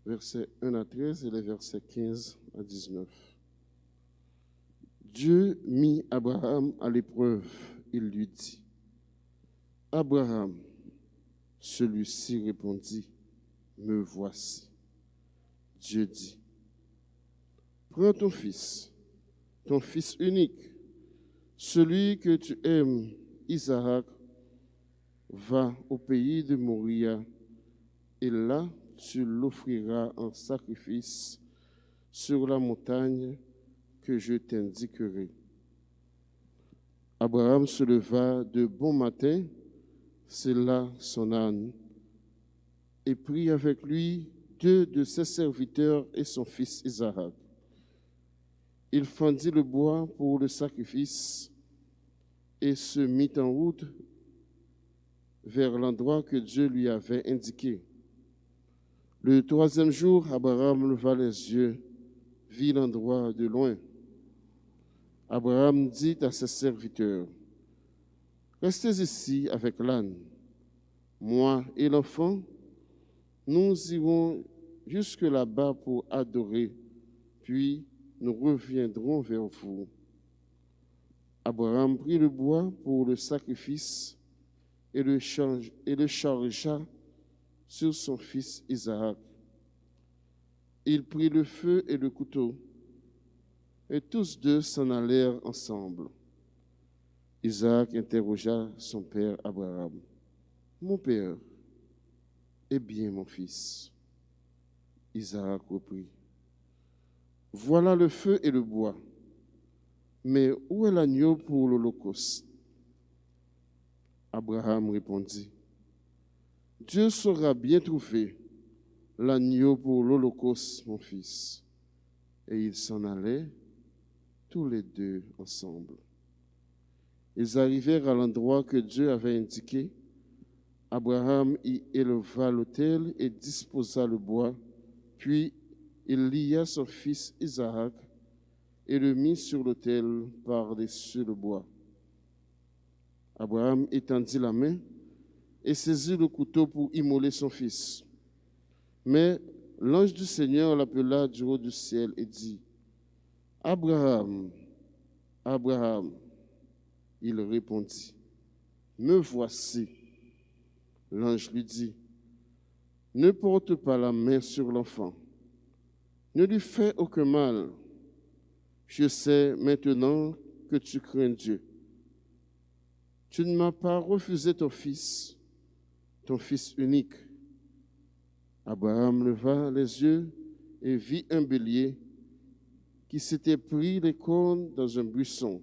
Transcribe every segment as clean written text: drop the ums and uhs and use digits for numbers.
versets 1 à 13 et les versets 15 à 19. Dieu mit Abraham à l'épreuve. Il lui dit, « Abraham !» Celui-ci répondit, « Me voici. » Dieu dit, « Prends ton fils unique, celui que tu aimes, Isaac, va au pays de Moria, et là tu l'offriras en sacrifice sur la montagne que je t'indiquerai. » Abraham se leva de bon matin, sella son âne, et prit avec lui 2 de ses serviteurs et son fils Isaac. Il fendit le bois pour le sacrifice et se mit en route vers l'endroit que Dieu lui avait indiqué. Le 3e jour, Abraham leva les yeux, vit l'endroit de loin. Abraham dit à ses serviteurs, « Restez ici avec l'âne. Moi et l'enfant, nous irons jusque là-bas pour adorer, puis nous reviendrons vers vous. » Abraham prit le bois pour le sacrifice et le chargea sur son fils Isaac. Il prit le feu et le couteau, et tous 2 s'en allèrent ensemble. Isaac interrogea son père Abraham. « Mon père, eh bien mon fils. » Isaac reprit. « Voilà le feu et le bois, mais où est l'agneau pour l'holocauste ?» Abraham répondit, « Dieu saura bien trouver l'agneau pour l'holocauste, mon fils. » Et ils s'en allaient, tous les 2 ensemble. Ils arrivèrent à l'endroit que Dieu avait indiqué. Abraham y éleva l'autel et disposa le bois, puis il lia son fils Isaac et le mit sur l'autel par-dessus le bois. Abraham étendit la main et saisit le couteau pour immoler son fils. Mais l'ange du Seigneur l'appela du haut du ciel et dit, « Abraham, Abraham !» Il répondit, « Me voici. » L'ange lui dit, « Ne porte pas la main sur l'enfant. Ne lui fais aucun mal. Je sais maintenant que tu crains Dieu. Tu ne m'as pas refusé ton fils unique. » Abraham leva les yeux et vit un bélier qui s'était pris les cornes dans un buisson.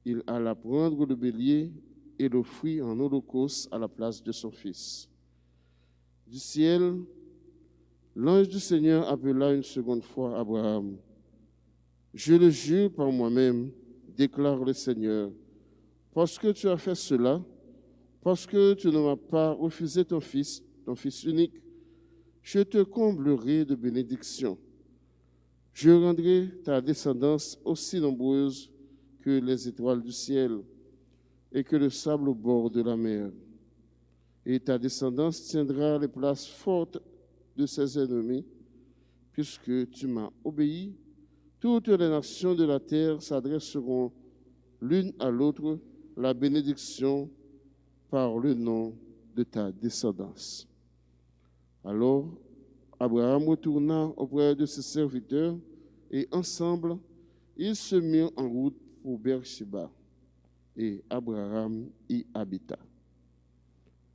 Il alla prendre le bélier et l'offrit en holocauste à la place de son fils. Du ciel, l'ange du Seigneur appela une seconde fois Abraham. « Je le jure par moi-même, déclare le Seigneur, parce que tu as fait cela, parce que tu ne m'as pas refusé ton fils unique, je te comblerai de bénédictions. Je rendrai ta descendance aussi nombreuse que les étoiles du ciel et que le sable au bord de la mer. Et ta descendance tiendra les places fortes de ses ennemis, puisque tu m'as obéi. Toutes les nations de la terre s'adresseront l'une à l'autre la bénédiction par le nom de ta descendance. » Alors Abraham retourna auprès de ses serviteurs et ensemble, ils se mirent en route pour Beersheba et Abraham y habita.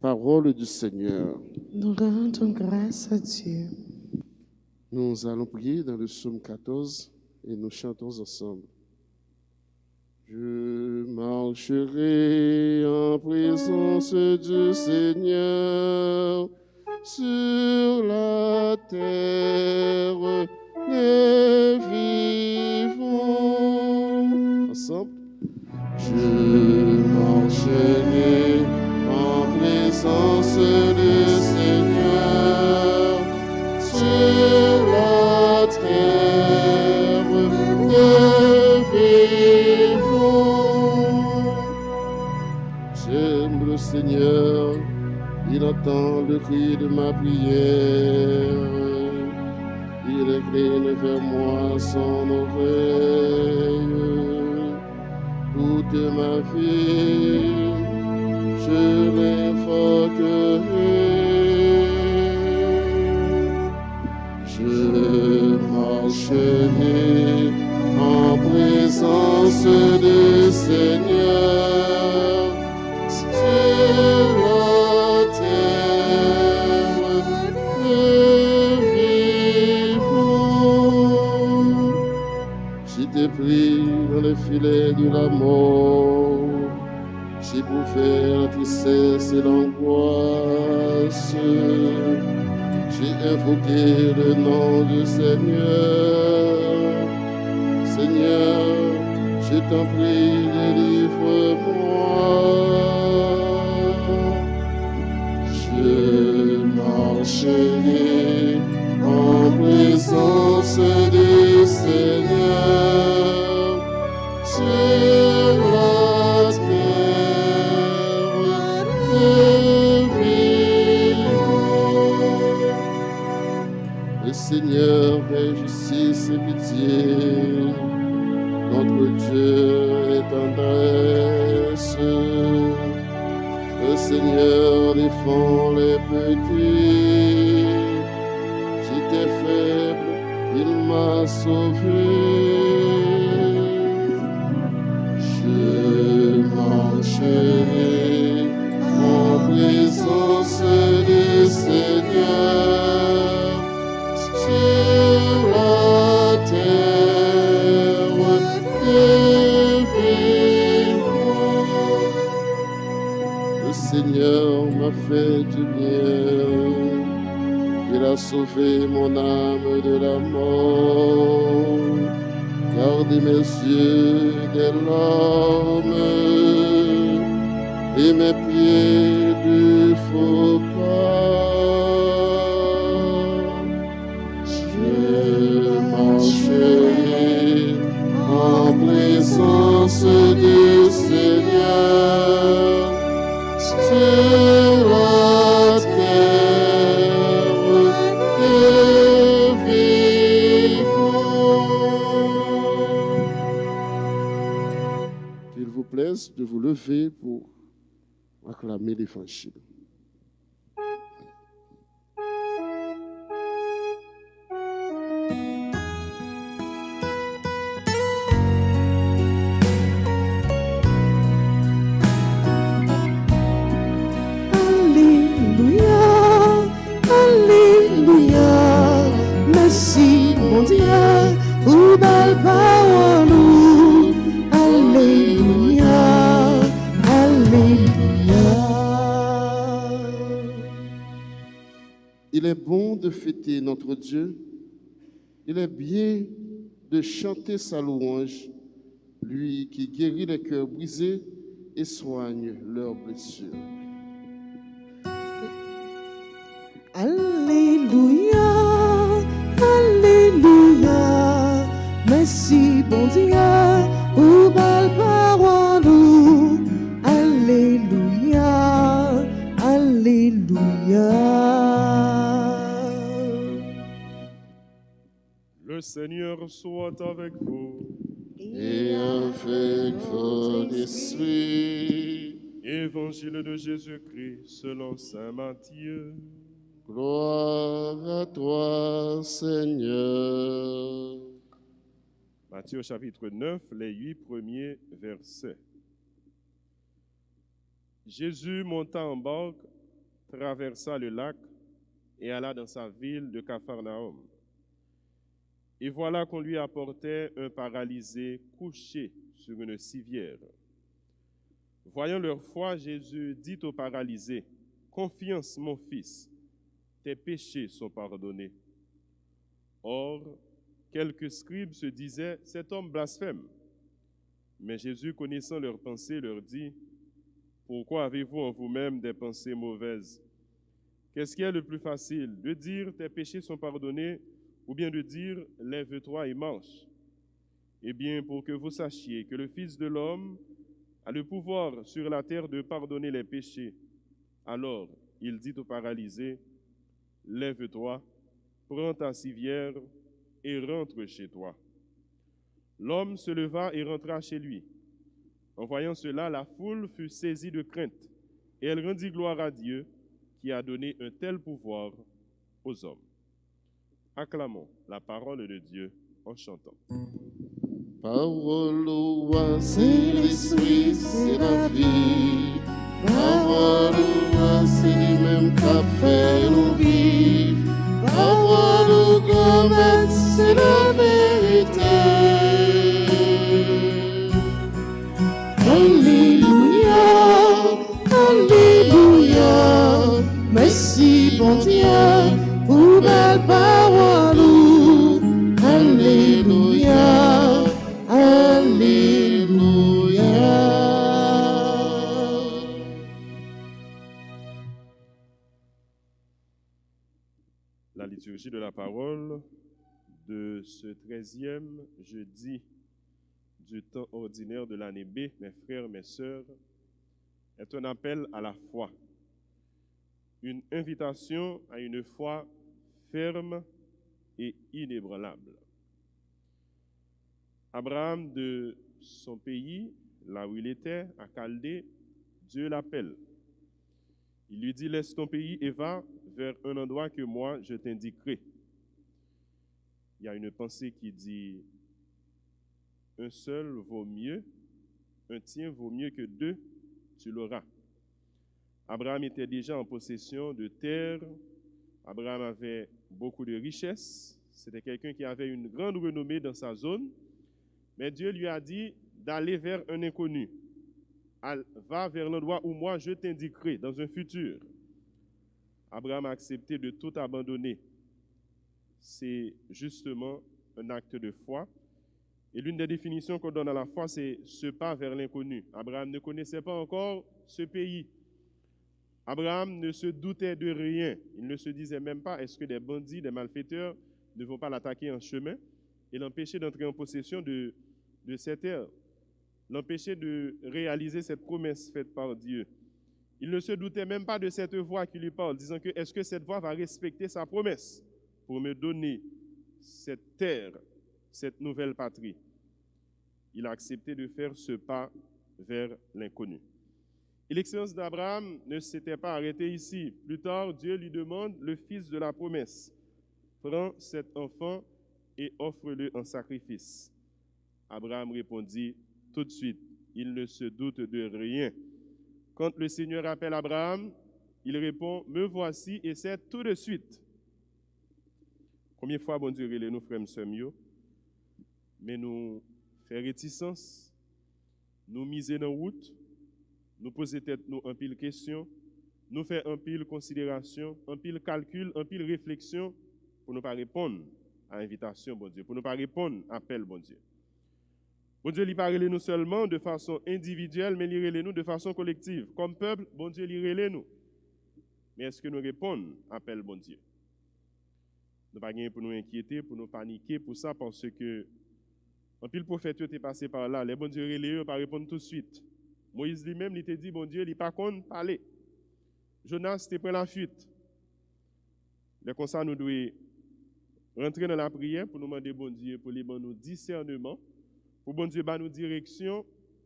Parole du Seigneur. Nous rendons grâce à Dieu. Nous allons prier dans le psaume 14 et nous chantons ensemble. Je marcherai en présence du Seigneur sur la terre des vivants. Ensemble. Je marcherai en présence du Seigneur sur la terre des vivants. J'aime le Seigneur, il entend le cri de ma prière. incline vers moi son oreille. Toute ma vie, je l'invoquerai. Je marcherai en présence du Seigneur sur la terre des vivants. J'étais pris dans les filets de la mort. J'ai bouffé la tristesse et l'angoisse. J'ai invoqué le nom du Seigneur. Seigneur, je t'en prie, délivre-moi. Je marcherai en présence du Seigneur sur la terre des vivants. Le Seigneur est justice et pitié, notre Dieu est tendresse. Le Seigneur défend les petits. J'étais faible, il m'a sauvé. Je marcherai en présence du Seigneur sur la terre des vivants. Le Seigneur m'a fait du bien. Il a sauvé mon âme de la mort. Gardez mes yeux des larmes et mes pieds du faux pas. Je marcherai en présence du Seigneur sur la terre des vivants. Qu'il vous plaise de vous lever pour acclamer l'Évangile. Merci, mon Dieu, pour belle parole. Alléluia, alléluia. Il est bon de fêter notre Dieu. Il est bien de chanter sa louange, lui qui guérit les cœurs brisés et soigne leurs blessures. Alléluia, alléluia. Merci, bon Dieu, pour belle parole. Alléluia, alléluia. Le Seigneur soit avec vous. Et avec votre esprit, Évangile de Jésus-Christ selon saint Matthieu. gloire à toi, Seigneur. Matthieu chapitre 9, les 8 premiers versets. Jésus monta en barque, traversa le lac et alla dans sa ville de Capharnaüm. Et voilà qu'on lui apportait un paralysé couché sur une civière. Voyant leur foi, Jésus dit au paralysé, « Confiance, mon fils, tes péchés sont pardonnés. » Or, quelques scribes se disaient, « Cet homme blasphème. » Mais Jésus, connaissant leurs pensées, leur dit, « Pourquoi avez-vous en vous-même des pensées mauvaises? Qu'est-ce qui est le plus facile, de dire, tes péchés sont pardonnés, ou bien de dire, lève-toi et marche? Eh bien, pour que vous sachiez que le Fils de l'homme a le pouvoir sur la terre de pardonner les péchés. Alors, il dit au paralysé, lève-toi, prends ta civière et rentre chez toi. L'homme se leva et rentra chez lui. En voyant cela, la foule fut saisie de crainte, et elle rendit gloire à Dieu qui a donné un tel pouvoir aux hommes. Acclamons la parole de Dieu en chantant. Parole au roi, c'est l'esprit, c'est la vie. Parole au roi, c'est lui-même qui a fait nous vivre. Parole au grand maître, c'est la vérité. Alléluia, Alléluia, merci bon Dieu pour belle parole. Alléluia, Alléluia. La liturgie de la parole de ce 13e jeudi du temps ordinaire de l'année B, mes frères, mes sœurs, est un appel à la foi, une invitation à une foi ferme et inébranlable. Abraham, de son pays, là où il était, à Chaldée, Dieu l'appelle. Il lui dit, laisse ton pays et va vers un endroit que moi je t'indiquerai. Il y a une pensée qui dit, un seul vaut mieux, un tien vaut mieux que deux, tu l'auras. Abraham était déjà en possession de terre, Abraham avait beaucoup de richesses, c'était quelqu'un qui avait une grande renommée dans sa zone, mais Dieu lui a dit d'aller vers un inconnu. Va vers l'endroit où moi je t'indiquerai dans un futur. Abraham a accepté de tout abandonner. C'est justement un acte de foi. Et l'une des définitions qu'on donne à la foi, c'est ce pas vers l'inconnu. Abraham ne connaissait pas encore ce pays. Abraham ne se doutait de rien. Il ne se disait même pas, est-ce que des bandits, des malfaiteurs ne vont pas l'attaquer en chemin et l'empêcher d'entrer en possession de cette terre, l'empêcher de réaliser cette promesse faite par Dieu. Il ne se doutait même pas de cette voix qui lui parle, disant que est-ce que cette voix va respecter sa promesse pour me donner cette terre, cette nouvelle patrie. Il a accepté de faire ce pas vers l'inconnu. Et l'expérience d'Abraham ne s'était pas arrêtée ici. Plus tard, Dieu lui demande le fils de la promesse. Prends cet enfant et offre-le en sacrifice. Abraham répondit tout de suite, il ne se doute de rien. Quand le Seigneur appelle Abraham, il répond, me voici, et c'est tout de suite. Combien de fois, bon Dieu, nous frères et sœurs, mais nous faire réticence, nous miser dans la route, nous poser tête nous un pile question, nous faire un pile considération, un pile calcul, un pile réflexion pour ne pas répondre à l'invitation, bon Dieu, pour ne pas répondre à l'appel, bon Dieu. Bon Dieu, il parle nous seulement de façon individuelle, mais il parle nous de façon collective. Comme peuple, bon Dieu, il parle nous. Mais est-ce que nous répondons à l'appel, bon Dieu? Nous pas gagner pour nous inquiéter, pour nous paniquer, pour ça, parce que en pile prophète est passé par là, les bon Dieu relais pas répondre tout de suite. Moïse lui-même, il t'a dit, bon Dieu, il pas contre parler. Jonas, t'es pris la fuite. Mais comme ça, nous devons rentrer dans la prière pour nous demander, bon Dieu, pour lui donner nous discernement, pour bon Dieu, nous direction,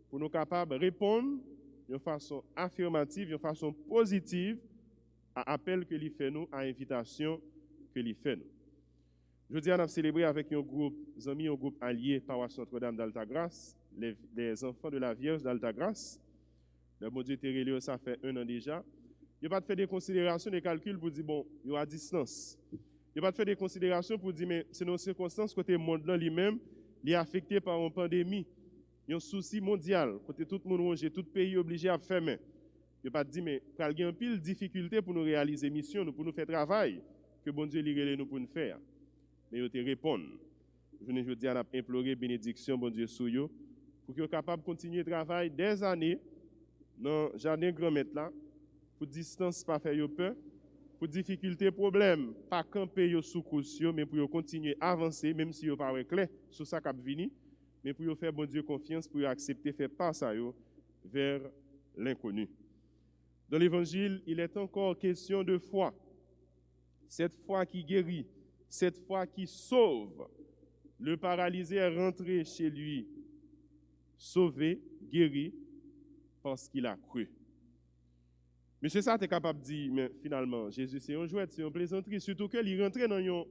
pour nous capables de répondre de façon affirmative, de façon positive à l'appel que lui fait nous, à l'invitation que lui fait nous. Je dis, on a célébré avec un groupe amis, un groupe allié, Paroisse Notre-Dame d'Altagrace, les enfants de la Vierge d'Altagrace. Le bon Dieu Térélio, ça fait 1 an déjà. Il n'a pas fait des considérations, des calculs pour dire, bon, il y a à distance. Il n'a pas fait des considérations pour dire, mais c'est dans circonstances côté monde là lui-même, il est affecté par une pandémie. Il y a un souci mondial, côté tout le monde ronge, tout pays obligé à fermer. Il n'a pas dit, mais il y a une pile de difficultés pour nous réaliser mission, pour nous faire travail, que bon Dieu lui nous pour nous faire. Mais il te répondre. Je dis, on a imploré bénédiction, bon Dieu, sur eux, pour qu'ils soient capables de continuer le travail des années dans le jardin grand-maître là, pour distance pas faire peur, pour difficulté, problème, pas camper sous caution, mais pour continuer à avancer, même si vous pas clair sur ça qui vient, mais pour faire bon Dieu confiance, pour accepter faire pas ça vers l'inconnu. Dans l'évangile, il est encore question de foi. Cette foi qui guérit, cette foi qui sauve, Le paralysé est rentré chez lui, sauvé, guéri, parce qu'il a cru. Monsieur ça, tu es capable de dire, mais finalement, Jésus, c'est un jouet, c'est une plaisanterie, surtout qu'il rentrait dans un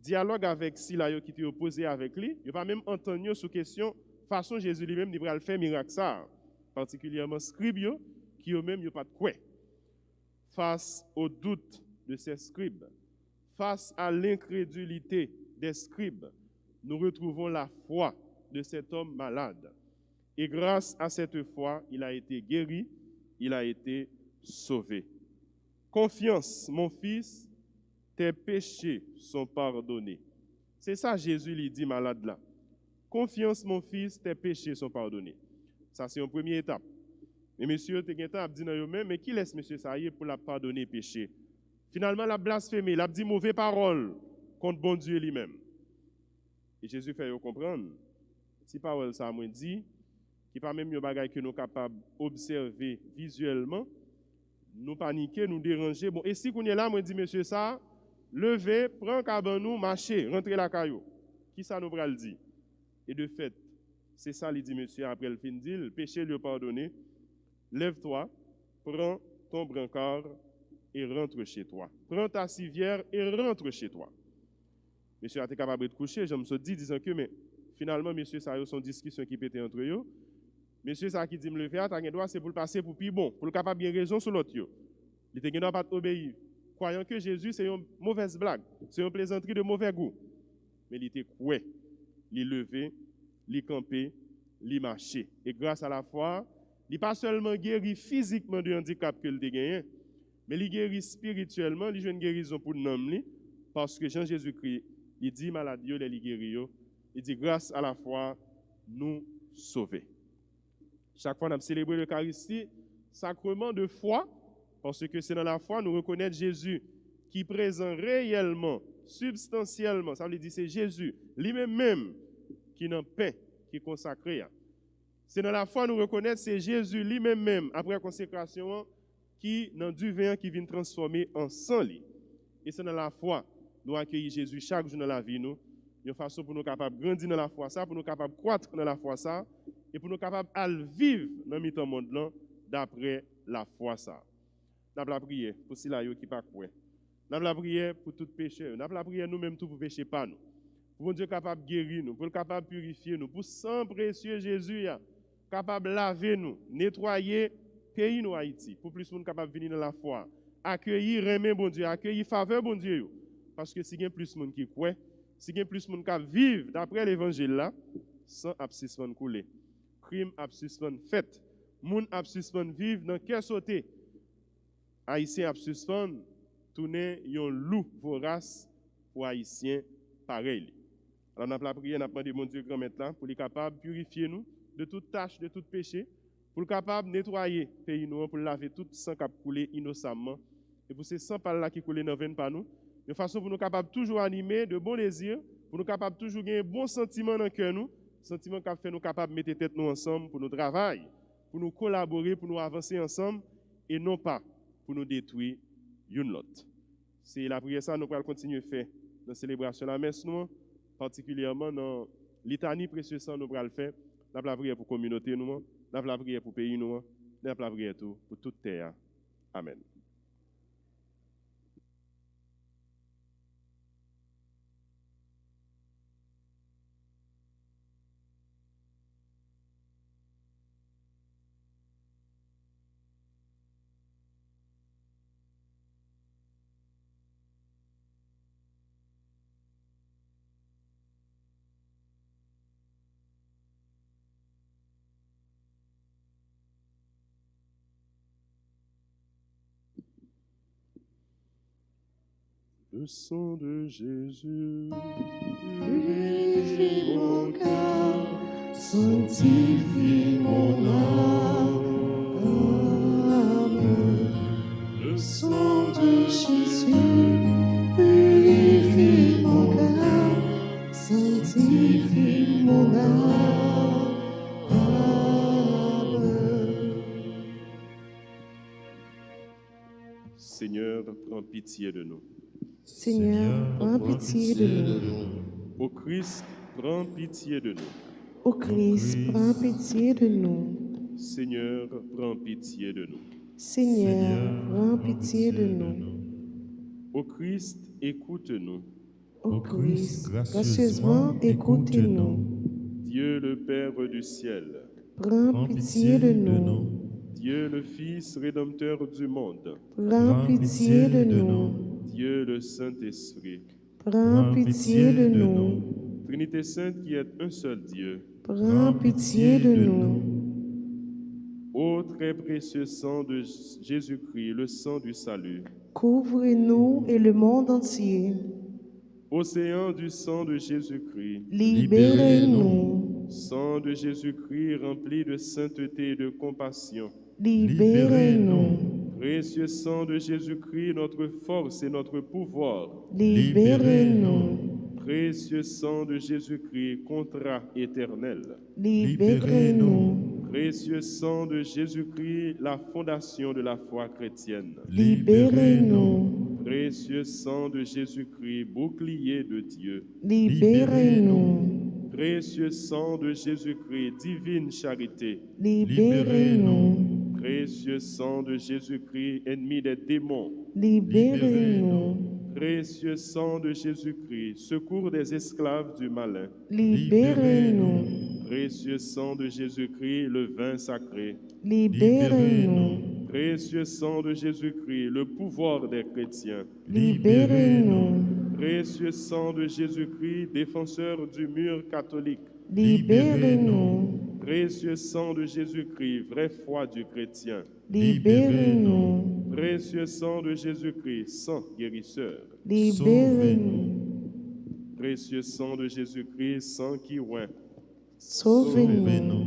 dialogue avec Sila qui était opposé avec lui. Il ne va même entendre sous question, façon Jésus lui-même, il va le faire miracle ça, particulièrement scribes, qui eux-mêmes n'ont pas de quoi. Face au doute de ces scribes, face à l'incrédulité des scribes, nous retrouvons la foi de cet homme malade. Et grâce à cette foi, il a été guéri, il a été sauvé. Confiance, mon fils, tes péchés sont pardonnés. C'est ça Jésus lui dit malade là. Confiance, mon fils, tes péchés sont pardonnés. Ça, c'est une première étape. Mais monsieur, tu as dit mais qui laisse monsieur ça y est pour la pardonner péché? Finalement, la blasphémé, il a dit mauvaise parole contre bon Dieu lui-même. Et Jésus fait comprendre, si parole ça m'a dit, qui pas même un bagage que nous sommes capables d'observer visuellement, nous paniquer, nous déranger. Bon, et si qu'on est là, moi dis monsieur ça, levez, prends cabane nous, marchez, rentrez la caillou. Qui ça nous va le dire? Et de fait, c'est ça il dit monsieur après le fin dit, le péché lui pardonné. Lève-toi, prends ton brancard et rentre chez toi. Prends ta civière et rentre chez toi. Monsieur a été capable de coucher, je me suis dit, disant que, mais finalement, monsieur, ça a eu son discussion qui pétait entre eux. Monsieur, ça qui dit me lever, t'as droit, c'est pour le passer pour plus bon, pour le capable bien raison sur l'autre. Il était pas obéir. Croyant que Jésus, c'est une mauvaise blague, c'est une plaisanterie de mauvais goût. Mais il était coué, il levé, il campé, il marché. Et grâce à la foi, il n'est pas seulement guéri physiquement du handicap qu'il a gagné, mais il guérit spirituellement, il a une guérison pour nous, parce que Jean-Jésus-Christ, il dit malade, il guérit, il dit grâce à la foi, nous sauvés. Chaque fois, nous avons célébré l'Eucharistie, sacrement de foi, parce que c'est dans la foi, nous reconnaissons Jésus qui présent réellement, substantiellement, ça veut dire c'est Jésus, lui-même qui n'a paix, qui est consacré. C'est dans la foi nous reconnaître c'est Jésus lui-même après la consécration qui dans du vin qui vient transformer en sang. Et c'est dans la foi nous accueillons Jésus chaque jour dans la vie nous, de façon pour nous capables de grandir dans la foi ça, pour nous capables de croître dans la foi ça et pour nous capables de vivre dans le monde là d'après la foi ça. Nous avons la prière pour ceux qui pas croire. Nous avons la prière pour tout pécheur. Nous avons la prière nous-mêmes tout pour pécher pas nous. Pour Dieu capable de guérir nous, pour le capable de purifier nous, pour sang précieux Jésus capable de laver nous, nettoyer pays nous Haïti, pour plus de monde capable de venir dans la foi, accueillir remet bon Dieu, accueillir faveur bon Dieu. Parce que si il y a plus de monde qui croit, si il y a plus de monde qui vivent d'après l'évangile là, sans absisman couler, crime absisman fait, moun absisman vivre dans quel sauté, haïtien absisman tourner un loup vorace pour haïtien pareil. Alors, nous avons la prière, nous avons demandé mon Dieu grand maître là, pour être capable de purifier nous de toute tâche, de tout péché, pour être capable de nettoyer le pays nous, pour laver tout sang qui a coulé innocemment, et pour ces sang par là qui coulent dans veine par nous, de façon pour nous capables toujours animer de bons désirs, pour nous capables toujours gagner bons sentiments dans le cœur nous, sentiments qui fait nous capables de mettre tête nous ensemble pour nous travailler, pour nous collaborer, pour nous avancer ensemble, et non pas pour nous détruire une l'autre. C'est la prière ça nous allons continuer à faire dans la célébration de la messe nous, particulièrement dans litanie précieux sang nous allons le faire. Nous avons la prière pour la communauté, nous avons la prière pour le pays, nous avons la prière pour toute terre. Amen. Le sang de Jésus purifie mon cœur, sanctifie mon âme. Le sang de Jésus purifie mon cœur, sanctifie mon âme. Seigneur, prends pitié de nous. Seigneur, prends pitié de nous. Ô Christ, prends pitié de nous. Ô Christ, prends pitié de nous. Seigneur, prends pitié de nous. Seigneur, prends pitié de nous. Ô Christ, écoute-nous. Ô Christ, gracieusement écoutez-nous. Dieu le Père du ciel, Prends pitié de nous. Dieu le Fils rédempteur du monde, Prends pitié de nous. Dieu le Saint-Esprit, Prends pitié de nous. Trinité sainte qui est un seul Dieu, Prends pitié de nous. ô très précieux sang de Jésus-Christ, le sang du salut, Couvre-nous et le monde entier. océan du sang de Jésus-Christ, Libérez-nous. sang de Jésus-Christ rempli de sainteté et de compassion, Libérez-nous. précieux sang de Jésus-Christ, notre force et notre pouvoir, Libérez-nous. précieux sang de Jésus-Christ, contrat éternel, Libérez-nous. précieux sang de Jésus-Christ, la fondation de la foi chrétienne, Libérez-nous. précieux sang de Jésus-Christ, bouclier de Dieu, Libérez-nous. précieux sang de Jésus-Christ, divine charité, Libérez-nous. précieux sang de Jésus-Christ, ennemi des démons, Libérez-nous. précieux sang de Jésus-Christ, secours des esclaves du malin, Libérez-nous. précieux sang de Jésus-Christ, le vin sacré, Libérez-nous. précieux sang de Jésus-Christ, le pouvoir des chrétiens, Libérez-nous. précieux sang de Jésus-Christ, défenseur du mur catholique, Libérez-nous. précieux sang de Jésus-Christ, vraie foi du chrétien, Libérez-nous. précieux sang de Jésus-Christ, sang guérisseur, Libérez-nous. précieux sang de Jésus-Christ, sang qui oint, Sauvez-nous.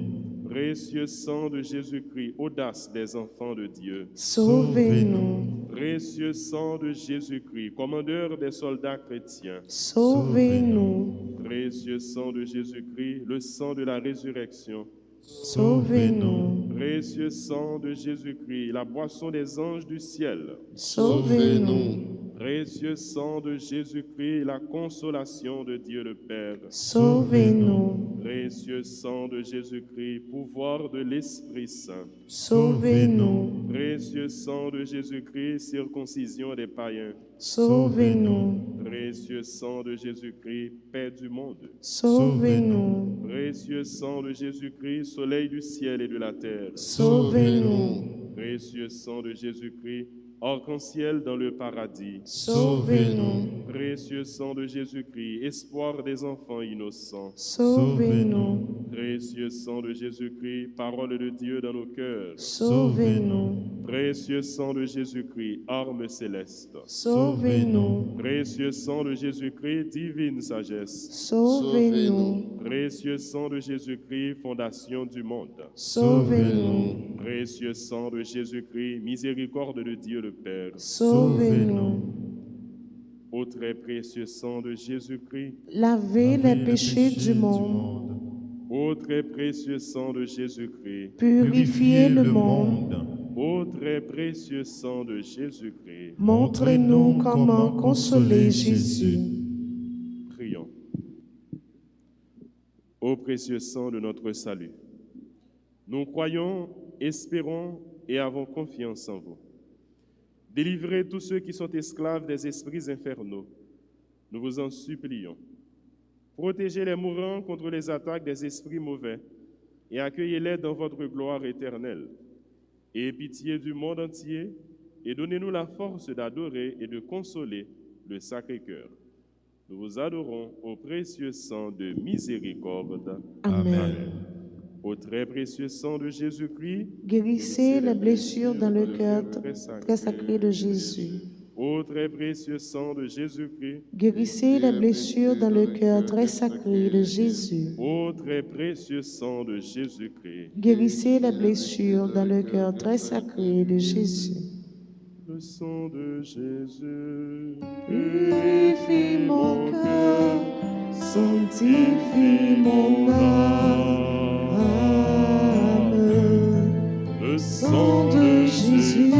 précieux sang de Jésus-Christ, audace des enfants de Dieu, Sauvez-nous. précieux sang de Jésus-Christ, commandeur des soldats chrétiens, Sauvez-nous. précieux sang de Jésus-Christ, le sang de la résurrection, Sauvez-nous. précieux sang de Jésus-Christ, la boisson des anges du ciel, Sauvez-nous. précieux sang de Jésus-Christ, la consolation de Dieu le Père, Sauvez-nous. précieux sang de Jésus-Christ, pouvoir de l'Esprit Saint, Sauvez-nous. précieux sang de Jésus-Christ, circoncision des païens, Sauvez-nous. précieux sang de Jésus-Christ, paix du monde, Sauvez-nous. précieux sang de Jésus-Christ, soleil du ciel et de la terre, Sauvez-nous. précieux sang de Jésus-Christ, arc-en-ciel dans le paradis, Sauvez-nous. précieux sang de Jésus-Christ, espoir des enfants innocents, Sauvez-nous. précieux sang de Jésus-Christ, parole de Dieu dans nos cœurs, Sauvez-nous. précieux sang de Jésus-Christ, arme céleste, Sauvez-nous. précieux sang de Jésus-Christ, divine sagesse, Sauvez-nous. précieux sang de Jésus-Christ, fondation du monde, Sauvez-nous. précieux sang de Jésus-Christ, miséricorde de Dieu le Père, Sauvez-nous. ô très précieux sang de Jésus-Christ, Lavez les péchés du monde. ô très précieux sang de Jésus-Christ, Purifiez le monde. ô très précieux sang de Jésus-Christ, Montrez-nous comment consoler Jésus. prions. Ô précieux sang de notre salut, nous croyons, espérons et avons confiance en vous. Délivrez tous ceux qui sont esclaves des esprits infernaux. Nous vous en supplions. Protégez les mourants contre les attaques des esprits mauvais et accueillez-les dans votre gloire éternelle. Ayez pitié du monde entier et donnez-nous la force d'adorer et de consoler le Sacré-Cœur. Nous vous adorons au précieux sang de miséricorde. Amen. Au très précieux sang de Jésus-Christ, Guérissez les blessures dans le cœur très sacré de Jésus. Ô très précieux sang de Jésus-Christ, Guérissez les blessures dans le cœur très sacré de Jésus. ô très précieux sang de Jésus-Christ, Guérissez les blessures dans le cœur très sacré de Jésus. le sang de Jésus, Purifie mon cœur, sanctifie mon âme. le Sang de Jésus,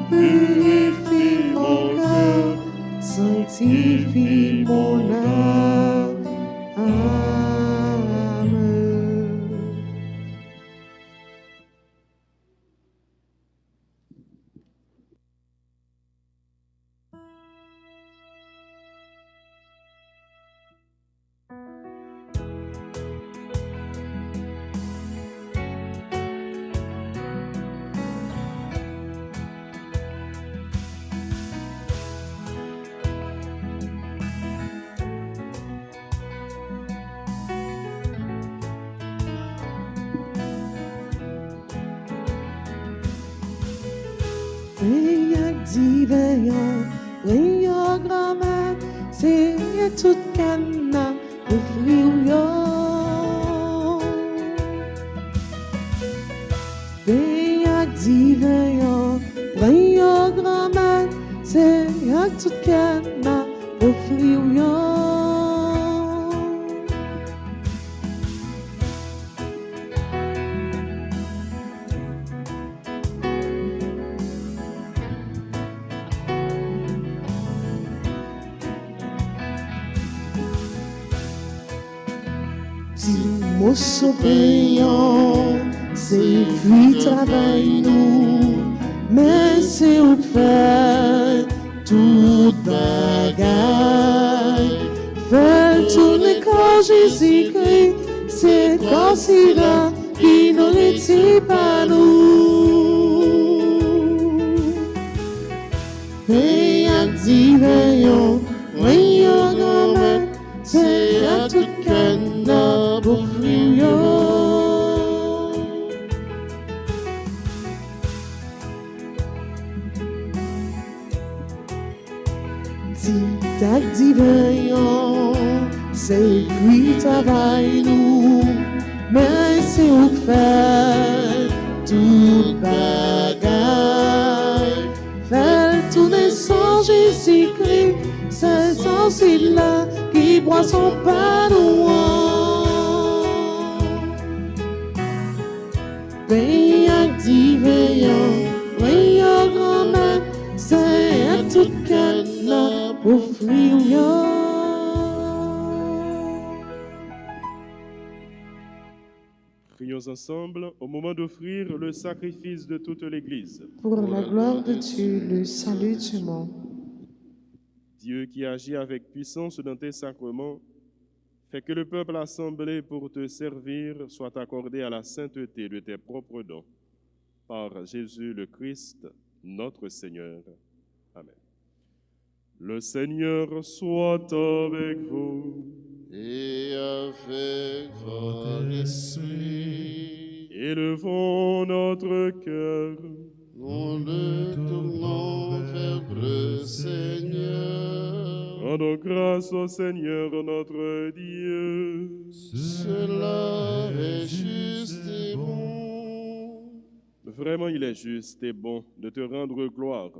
purifie mon cœur, sanctifie mon âme. Seigneur divin, Seigneur grand-mère, Seigneur tout canna, offrir yo. Seigneur divin, Seigneur grand-mère, Seigneur tout canna, offrir yo. Mon payant, c'est fruit travail nous, mais c'est où faire tout bagaille. Faire tourner quand Jésus-Christ, c'est quand c'est là qui nous retire pas nous. Payant divin, voyons grand-mère, c'est à tout canard pour frio. Tac divin, c'est lui travail nous, mais c'est où faire tout bagaille. Faire tourner sans Jésus-Christ, c'est sans là qui boit son pain Veillant divin, veillant grand-mère, c'est à tout canard pour frio. Prions ensemble au moment d'offrir le sacrifice de toute l'Église. Pour la gloire de Dieu, le salut du monde. Dieu qui agit avec puissance dans tes sacrements, fait que le peuple assemblé pour te servir soit accordé à la sainteté de tes propres dons. Par Jésus le Christ, notre Seigneur. Amen. Le Seigneur soit avec vous. Et avec votre esprit, Élevons notre cœur. nous le tournons vers le Seigneur. Rendons grâce au Seigneur notre Dieu. Cela est juste et bon. Vraiment, il est juste et bon de te rendre gloire,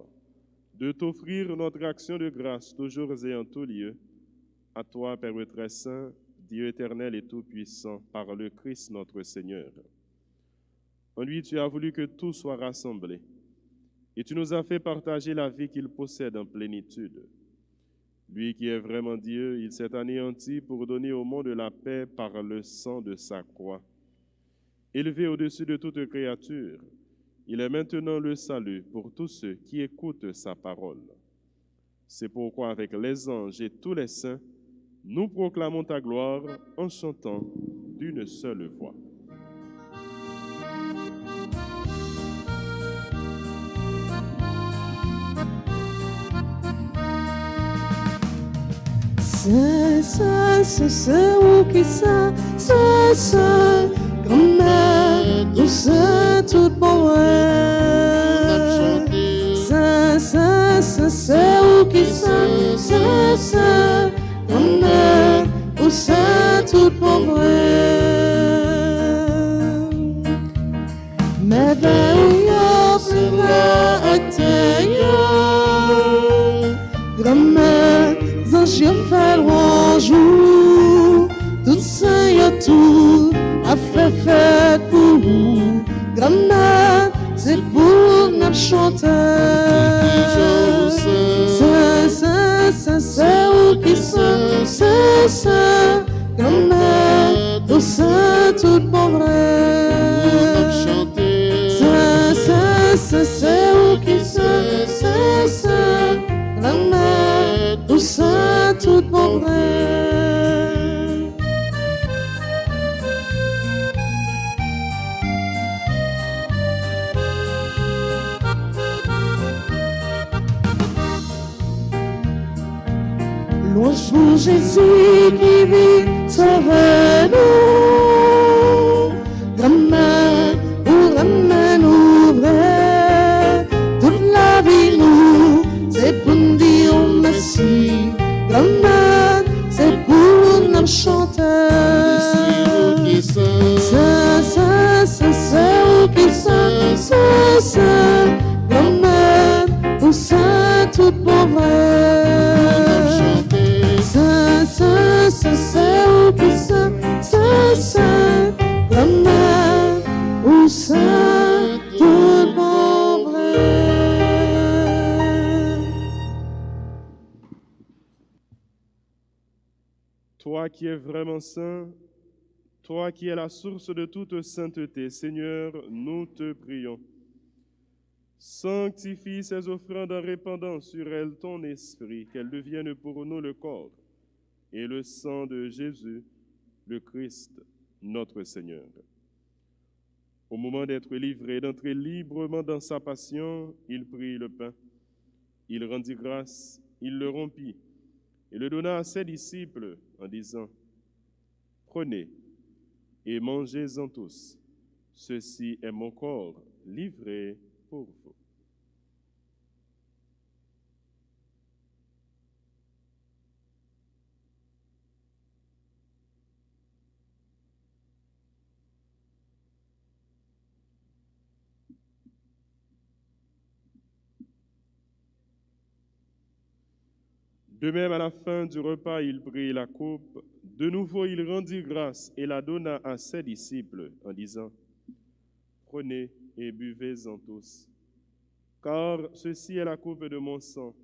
de t'offrir notre action de grâce toujours et en tout lieu. À toi, Père très saint, Dieu éternel et tout-puissant, par le Christ notre Seigneur. En lui, tu as voulu que tout soit rassemblé, et tu nous as fait partager la vie qu'il possède en plénitude. Lui qui est vraiment Dieu, il s'est anéanti pour donner au monde la paix par le sang de sa croix. Élevé au-dessus de toute créature, il est maintenant le salut pour tous ceux qui écoutent sa parole. C'est pourquoi avec les anges et tous les saints, nous proclamons ta gloire en chantant d'une seule voix. C'est où qui ça, grand-mère, nous sommes tout bon. C'est où qui ça, grand-mère, nous sommes tout bon. Mais ben où y'a plus à terre, grand-mère, je fais un jour, tout ça y a tout, a fait pour vous. Grand-mère, c'est pour nous chanter. C'est où qui c'est, grand-mère, tout ça tout bon vrai. C'est où qui c'est, grand-mère, tout ça tout bon vrai. Louange pour Jésus qui vit, sauve-nous. Grand-mère, pour ramène nous vrai, toute la nous chanter. Saint, C'est où qui c'est, grand-mère, où c'est tout bon vrai. C'est où qui c'est, grand-mère, où c'est tout bon vrai. Toi qui es vraiment saint, toi qui es la source de toute sainteté, Seigneur, nous te prions. Sanctifie ces offrandes en répandant sur elles ton esprit, qu'elles deviennent pour nous le corps et le sang de Jésus, le Christ, notre Seigneur. Au moment d'être livré, d'entrer librement dans sa passion, il prit le pain, il rendit grâce, il le rompit et le donna à ses disciples en disant, « Prenez et mangez-en tous. Ceci est mon corps livré pour vous. » De même, à la fin du repas, il prit la coupe. De nouveau, il rendit grâce et la donna à ses disciples en disant, « Prenez et buvez-en tous, car ceci est la coupe de mon sang,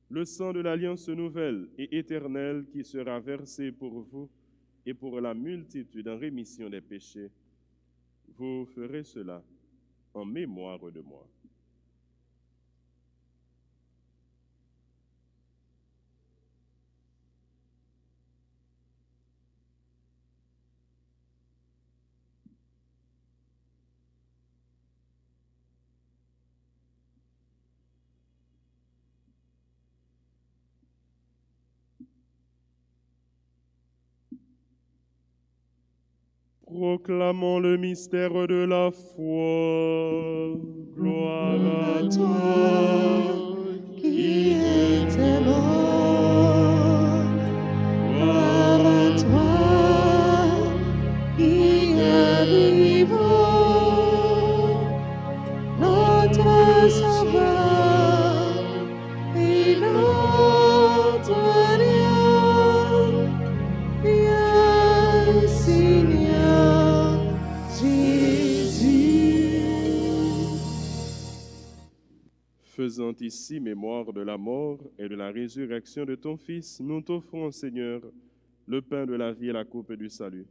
le sang de l'alliance nouvelle et éternelle qui sera versé pour vous et pour la multitude en rémission des péchés. Vous ferez cela en mémoire de moi. » Proclamons le mystère de la foi. Gloire à toi, qui était mort. Gloire à toi, qui est vivant, notre Sauveur et notre Dieu. Viens, Seigneur Jésus. Faisant ici mémoire de la mort et de la résurrection de ton Fils, nous t'offrons, Seigneur, le pain de la vie et la coupe du salut.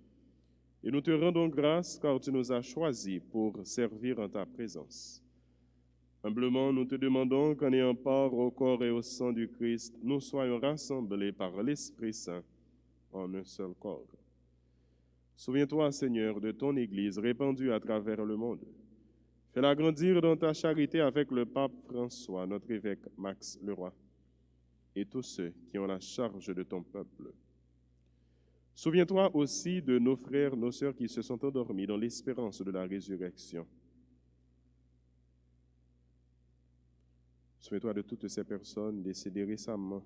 Et nous te rendons grâce car tu nous as choisis pour servir en ta présence. Humblement, nous te demandons qu'en ayant part au corps et au sang du Christ, nous soyons rassemblés par l'Esprit Saint en un seul corps. Souviens-toi, Seigneur, de ton Église répandue à travers le monde. Fais-la grandir dans ta charité avec le pape François, notre évêque Max Leroy, et tous ceux qui ont la charge de ton peuple. Souviens-toi aussi de nos frères, nos sœurs qui se sont endormis dans l'espérance de la résurrection. Souviens-toi de toutes ces personnes décédées récemment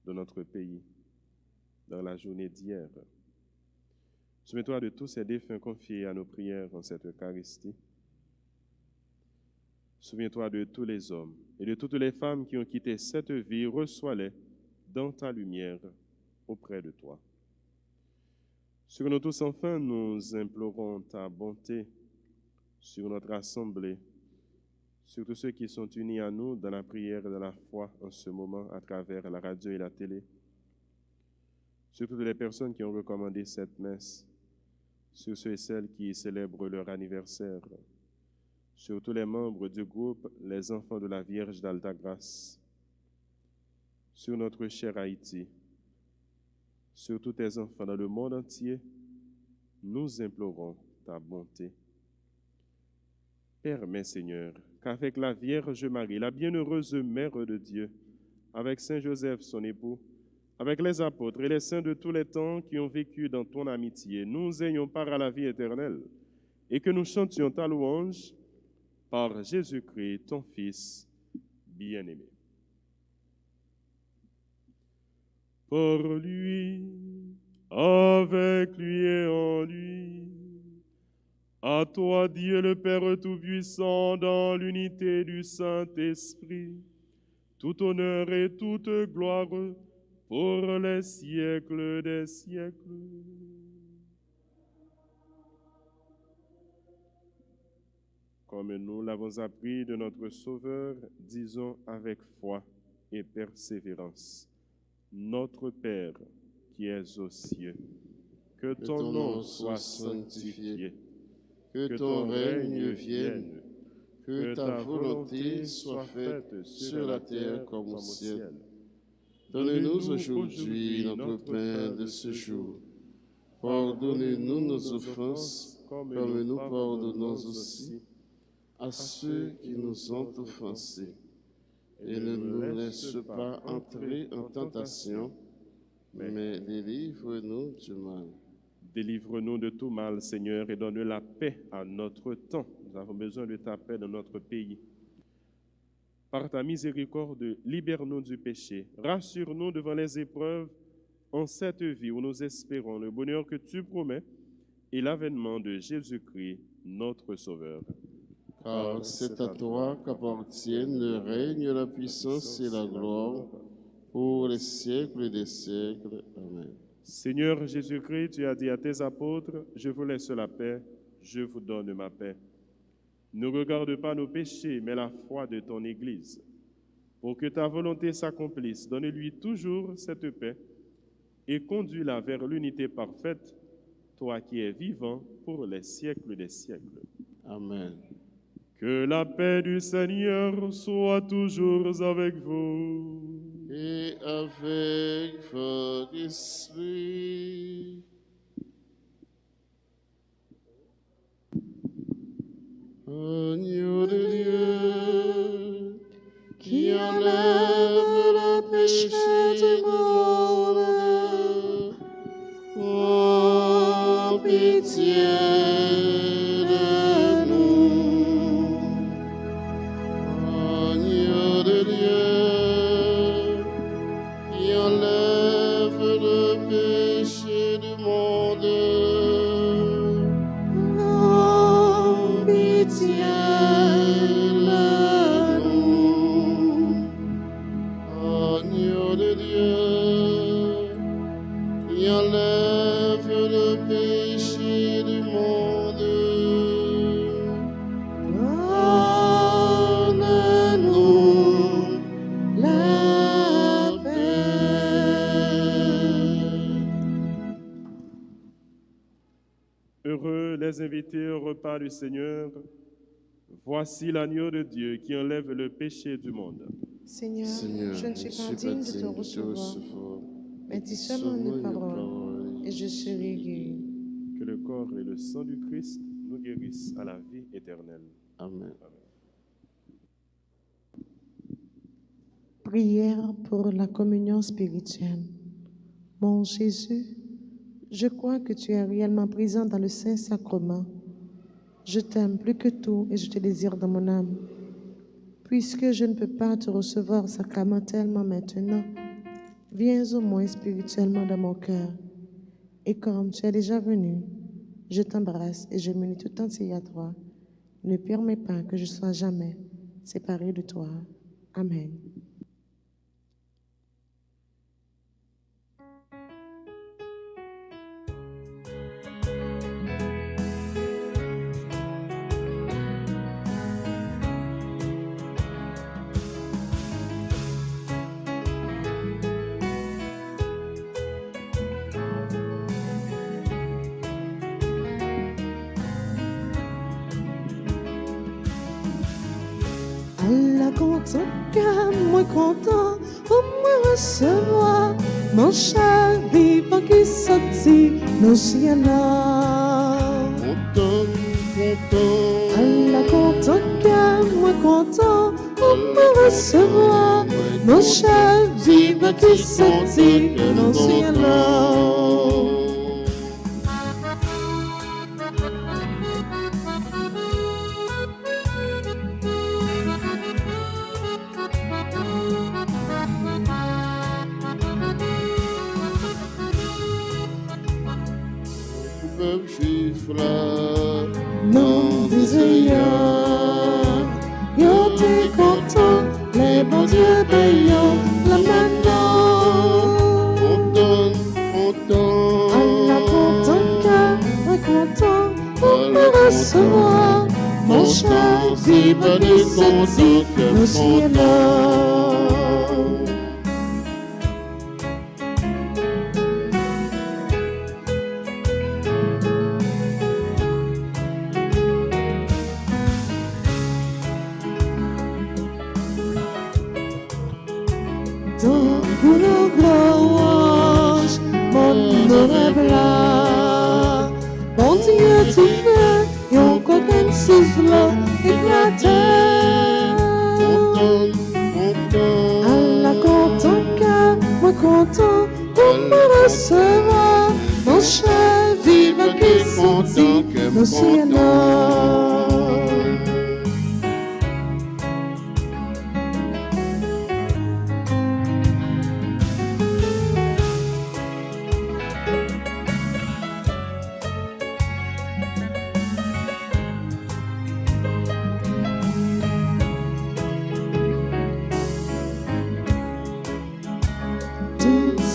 dans notre pays, dans la journée d'hier. Souviens-toi de tous ces défunts confiés à nos prières en cette Eucharistie. Souviens-toi de tous les hommes et de toutes les femmes qui ont quitté cette vie, reçois-les dans ta lumière auprès de toi. Sur nous tous, enfin, nous implorons ta bonté sur notre assemblée, sur tous ceux qui sont unis à nous dans la prière et dans la foi en ce moment à travers la radio et la télé, sur toutes les personnes qui ont recommandé cette messe, sur ceux et celles qui célèbrent leur anniversaire, sur tous les membres du groupe Les Enfants de la Vierge d'Alta Grâce, sur notre cher Haïti, sur tous tes enfants dans le monde entier, nous implorons ta bonté. Permets, Seigneur, qu'avec la Vierge Marie, la bienheureuse Mère de Dieu, avec Saint Joseph, son époux, avec les apôtres et les saints de tous les temps qui ont vécu dans ton amitié, nous ayons part à la vie éternelle et que nous chantions ta louange par Jésus-Christ, ton Fils bien-aimé. Par lui, avec lui et en lui. À toi, Dieu le Père Tout-Puissant, dans l'unité du Saint-Esprit, tout honneur et toute gloire pour les siècles des siècles. Comme nous l'avons appris de notre Sauveur, disons avec foi et persévérance: Notre Père qui es aux cieux, que ton nom soit sanctifié, que ton règne vienne, que ta volonté soit faite sur la terre comme au ciel. Donne-nous aujourd'hui notre pain de ce jour. Pardonne-nous nos offenses, comme nous pardonnons aussi à ceux qui nous ont offensés. Et ne nous laisse pas entrer en tentation, mais délivre-nous du mal. Délivre-nous de tout mal, Seigneur, et donne la paix à notre temps. Nous avons besoin de ta paix dans notre pays. Par ta miséricorde, libère-nous du péché. Rassure-nous devant les épreuves en cette vie où nous espérons le bonheur que tu promets et l'avènement de Jésus-Christ, notre Sauveur. Car c'est à toi qu'appartiennent le règne, la puissance et la gloire pour les siècles des siècles. Amen. Seigneur Jésus-Christ, tu as dit à tes apôtres: je vous laisse la paix, je vous donne ma paix. Ne regarde pas nos péchés, mais la foi de ton Église. Pour que ta volonté s'accomplisse, donne-lui toujours cette paix et conduis-la vers l'unité parfaite, toi qui es vivant pour les siècles des siècles. Amen. Que la paix du Seigneur soit toujours avec vous. Et avec votre esprit. Agneau de Dieu, qui enlève le péché du monde, oh, pitié de nous. Agneau de Dieu, qui enlève le péché du monde, oh, pitié de nous. Agneau de Dieu, qui enlève le péché du monde, donne-nous la Heureux les invités au repas du Seigneur. Voici l'agneau de Dieu qui enlève le péché du monde. Seigneur, Seigneur, je ne suis pas digne de te recevoir, mais dis seulement une parole et je serai guéri. Que le corps et le sang du Christ nous guérissent à la vie éternelle. Amen. Prière pour la communion spirituelle. Mon Jésus, je crois que tu es réellement présent dans le Saint-Sacrement. Je t'aime plus que tout et je te désire dans mon âme. Puisque je ne peux pas te recevoir sacramentellement maintenant, viens au moins spirituellement dans mon cœur. Et comme tu es déjà venu, je t'embrasse et je m'unis tout entier à toi. Ne permets pas que je sois jamais séparé de toi. Amen. Allah content, car moi content, pour me recevoir mon chat vivant qui sortit nos cieux là. Content, content. Allah content, car moi content, pour me recevoir mon chat vivant qui sortit nos cieux là. peuple juif là, non désayant, yo t'es content, les bons dieux payants, la maintenant. on donne, Allah content, car content, on peut recevoir. Mon cher, vive les content, le ciel là. Pour nos gloires, mon honorable là. Bon Dieu, tu fais, et on coquin souffle, éclaté. Allah content, car moi content, pour me recevoir. Mon cher, vive qui sont dit, nos ciels là.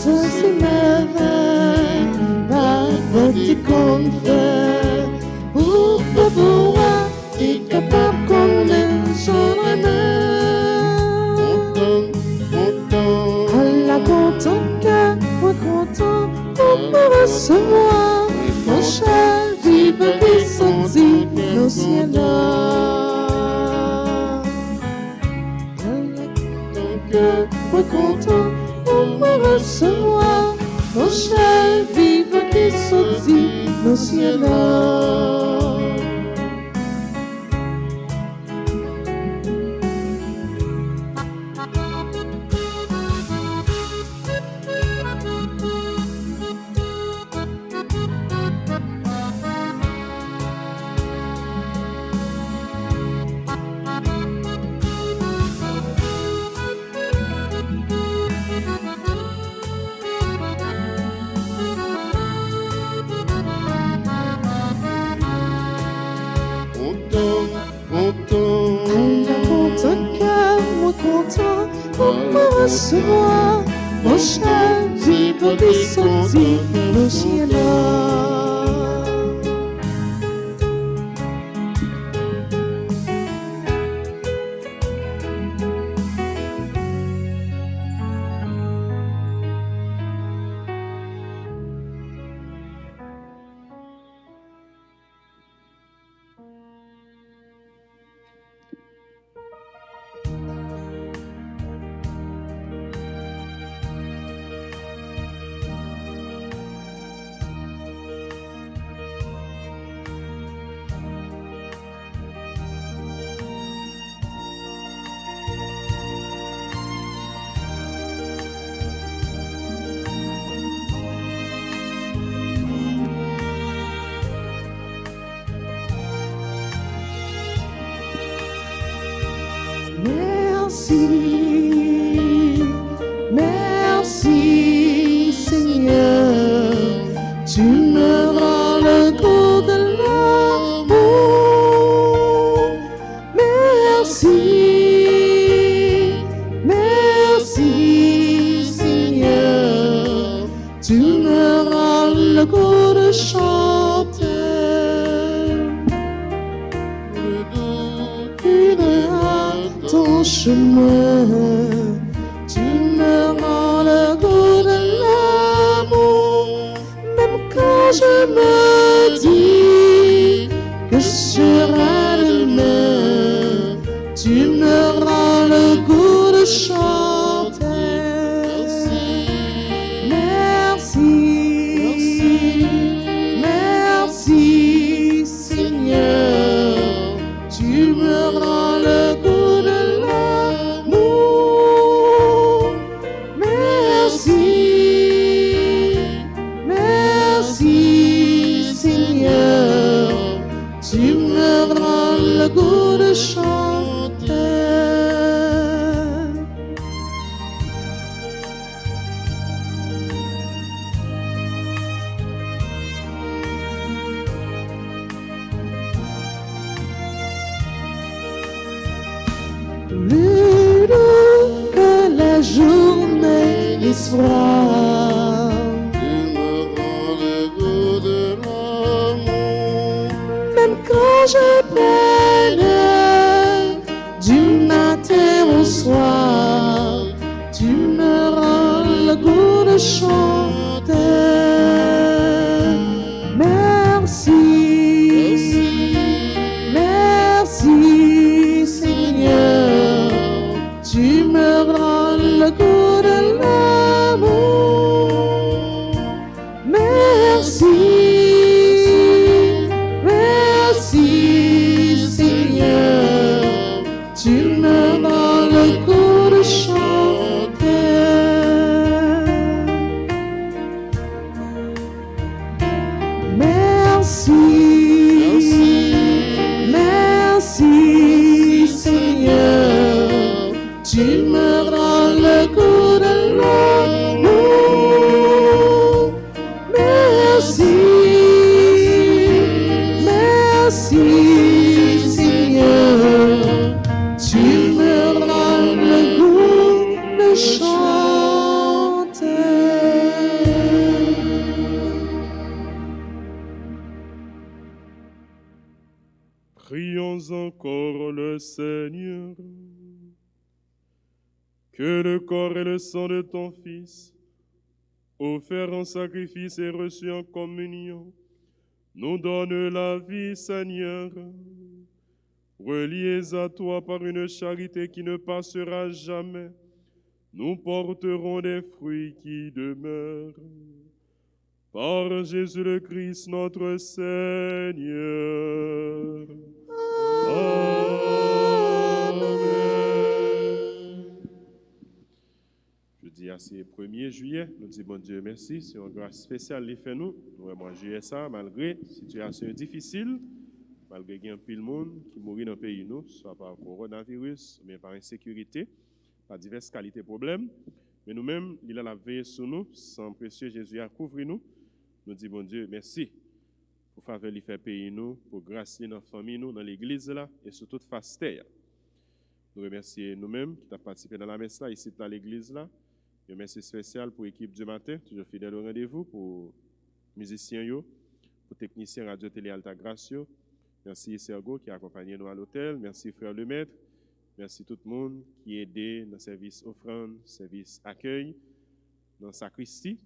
C'est merveille, la beauté qu'on fait, pour pouvoir être capable qu'on est son Allah content, car moi content, pour me recevoir. Mon cher, vive qui sentit nos ciels là. Moi content, pour me recevoir. Mon cher, vive qui sortit nos ciels là. Pour me recevoir, mon cher, vive qui sortit nos ciels là. Merci, merci Seigneur, tu me rends le goût de l'amour. Merci, merci Seigneur, tu me rends le goût de chanter. Ton chemin, tu me rends le goût de l'amour, même quand je me dis que sera demain, tu me rends le goût de chanter. Merci, merci Seigneur, tu me rends le goût de l'amour. soir. Tu me rends le goût de l'amour. Même quand je peine, du matin au soir, tu me rends le goût de chanter. Merci, merci Seigneur, tu me rends le goût de l'amour. Merci, merci Seigneur, tu me rends le goût de chanter. Merci, merci Seigneur, tu me rends le goût de l'amour. Merci, merci Seigneur, tu me rends le goût de chanter. Prions encore le Seigneur. Que le corps et le sang de ton Fils, offerts en sacrifice et reçus en communion, nous donnent la vie, Seigneur. Reliés à toi par une charité qui ne passera jamais, nous porterons des fruits qui demeurent. Par Jésus le Christ, notre Seigneur. Amen. Jeudi à ce 1er juillet, nous disons bon Dieu merci, c'est une grâce spéciale qui fait nous. Nous vraiment jouer ça malgré une situation difficile, malgré qu'il y a un pile monde qui mourit dans le pays, nous, soit par coronavirus, mais par insécurité, par diverses qualités de problèmes. Mais nous-mêmes, il a la veille sur nous, sans précieux Jésus a couvert nous. Nous disons bon Dieu merci pour faveur lui faire payer nous, pour grâce dans la famille, nous, dans l'église là, et sur toute face terre. Nous remercions nous-mêmes qui avons participé dans la messe là, ici dans l'église là. Un merci spécial pour l'équipe du matin, toujours fidèle au rendez-vous, pour musiciens, pour techniciens Radio Télé Alta Grace. Merci Sergo qui a accompagné nous à l'hôtel. Merci Frère Lemaître. Merci tout le monde qui a aidé dans le service offrande, service accueil, dans la sacristie.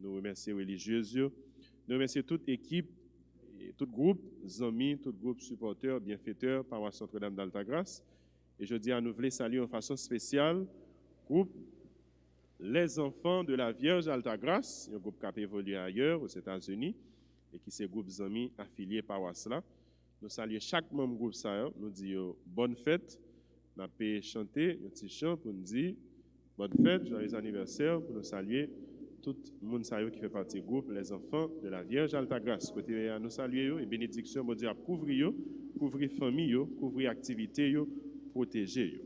Nous remercions les religieux. Nous remercions toute équipe, tout groupe, amis, tout groupe supporters, bienfaiteurs, paroisse Notre-Dame d'Alta Grace. Et je dis à nous voulons saluer en façon spéciale groupe Les Enfants de la Vierge Alta Grace, un groupe qui a évolué ailleurs aux États-Unis et qui est groupe amis affiliés paroisse là. Nous saluons chaque membre groupe ça, nous disons bonne fête. Nous avons chanté un petit chant pour nous dire bonne fête, joyeux anniversaire, pour nous saluer tout le monde qui fait partie du groupe Les Enfants de la Vierge Alta Grace. Côté nous saluer et bénédiction, bon Dieu, à couvrir famille, couvrir activité, protéger.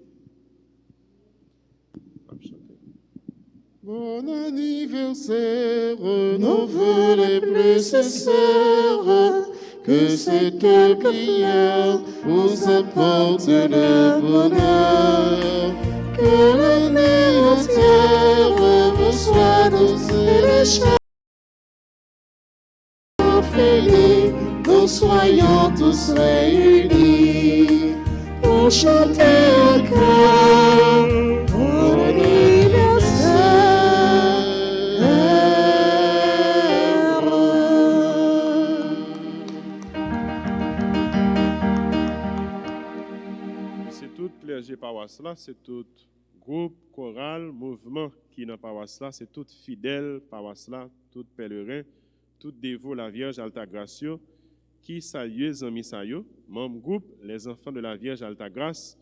Bon anniversaire, nos vœux les plus sincères, que cette prière vous apporte le bonheur, que l'année entière vous soit douce et légère. Nous soyons tous réunis pour chanter un cœur. Bon C'est tout clergé paroisse là, c'est tout groupe, choral, mouvement qui dans paroisse là, c'est tout fidèle paroisse là, tout pèlerin, tout dévot la Vierge Alta Grace qui salue amis sayo, membre groupe les enfants de la Vierge Alta Grace.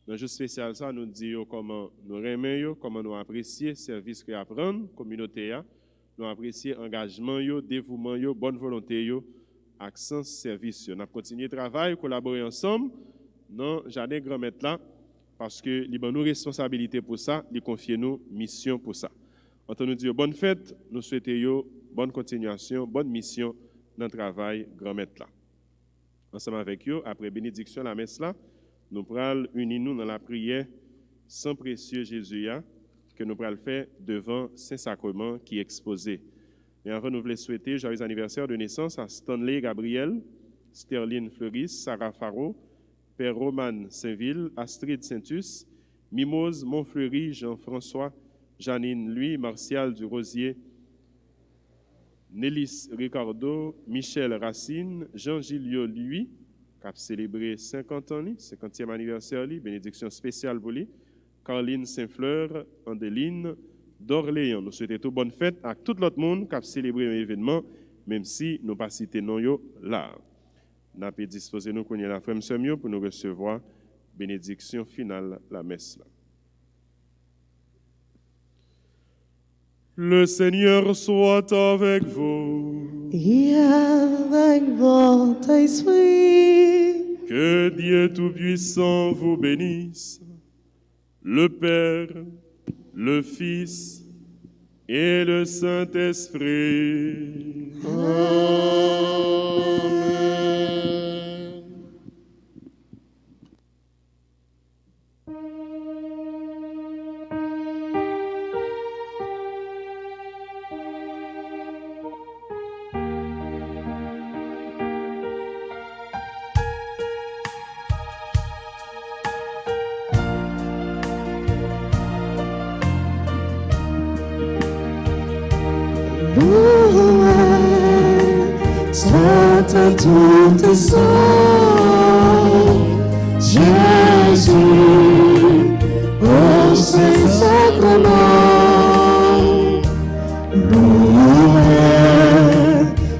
Dans le jour spécial ça nous dit comment nous remercions, comment nous apprécions le service que apprendre communauté, nous apprécions engagement yo, dévouement yo, bonne volonté yo, accent service yo. Nous continuer travail, collaborer ensemble dans jardin grand maître là parce que il nous responsabilité pour ça, il confie nous mission pour ça. On nous dit bonne fête, nous souhaitons bonne continuation, bonne mission dans le travail grand maître là. Ensemble avec vous, après bénédiction la messe là, nous prenons unis nous dans la prière sans précieux Jésus que nous pourrons le faire devant Saint-Sacrement qui est exposé. Et avant, nous voulons souhaiter joyeux anniversaire de naissance à Stanley Gabriel, Sterling Fleuris, Sarah Faro, Père Roman Saint-Ville, Astrid Saintus, Mimose Montfleury, Jean-François, Janine Louis, Martial du Rosier, Nélis Ricardo, Michel Racine, Jean-Gilio Louis, qui a célébré 50 ans, 50e anniversaire, bénédiction spéciale pour lui, Caroline Saint-Fleur, Andeline, d'Orléans. Nous souhaitons toute bonne fête à tout l'autre monde qui a célébré l'événement, même si nous pas cité non yo là. Nous avons disposé nous connaître la frère Semio pour nous recevoir bénédiction finale la messe là. Le Seigneur soit avec vous. Et avec votre esprit. Que Dieu Tout-Puissant vous bénisse, le Père, le Fils et le Saint-Esprit. Amen. Soit à tout tes sangs, Jésus, au Saint-Sacrement, loué,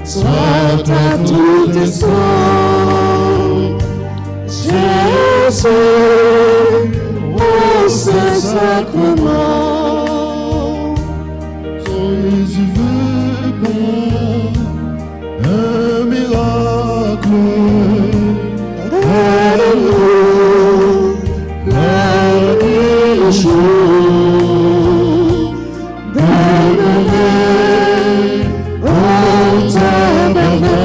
soit à tout tes sangs, Jésus, au Saint-Sacrement. Jésus veut un miracle, Aide-nous, la nuit le jour, demeurer au tabernacle,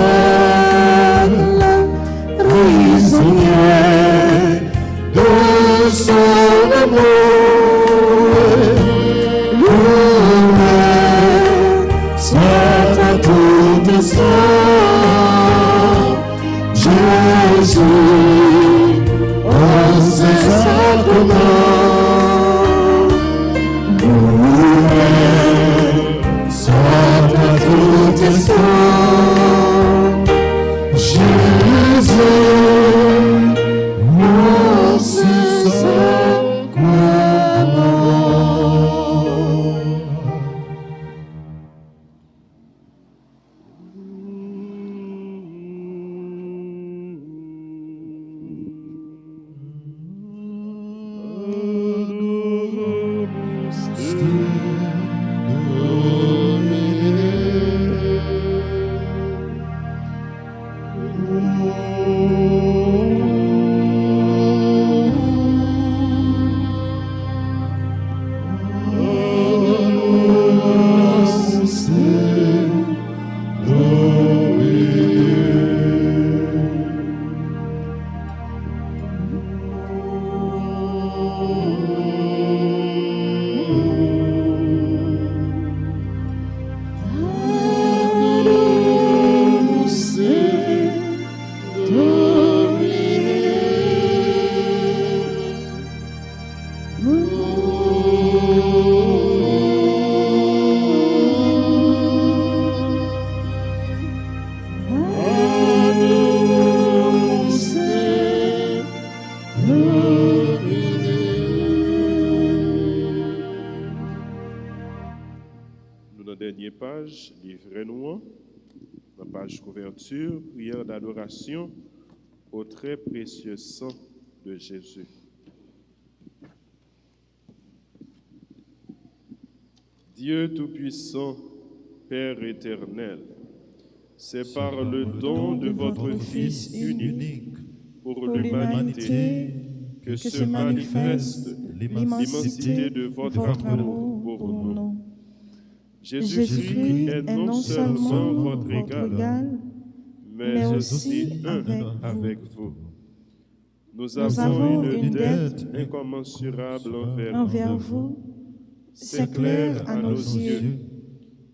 prisonnier de son amour. Loué soit à tout instant, Jésus, au Saint-Sacrement. Loué soit à tout instant, Jésus, au Saint-Sacrement. Nous, dans la dernière page, livrez-nous, la page couverture, prière d'adoration au très précieux sang de Jésus. Dieu Tout-Puissant, Père éternel, c'est par le don de votre Fils unique pour l'humanité que se manifeste l'immensité de votre amour pour nous. Jésus-Christ est non seulement votre égal, mais aussi un avec vous. Nous avons une dette incommensurable envers vous. c'est clair à nos yeux,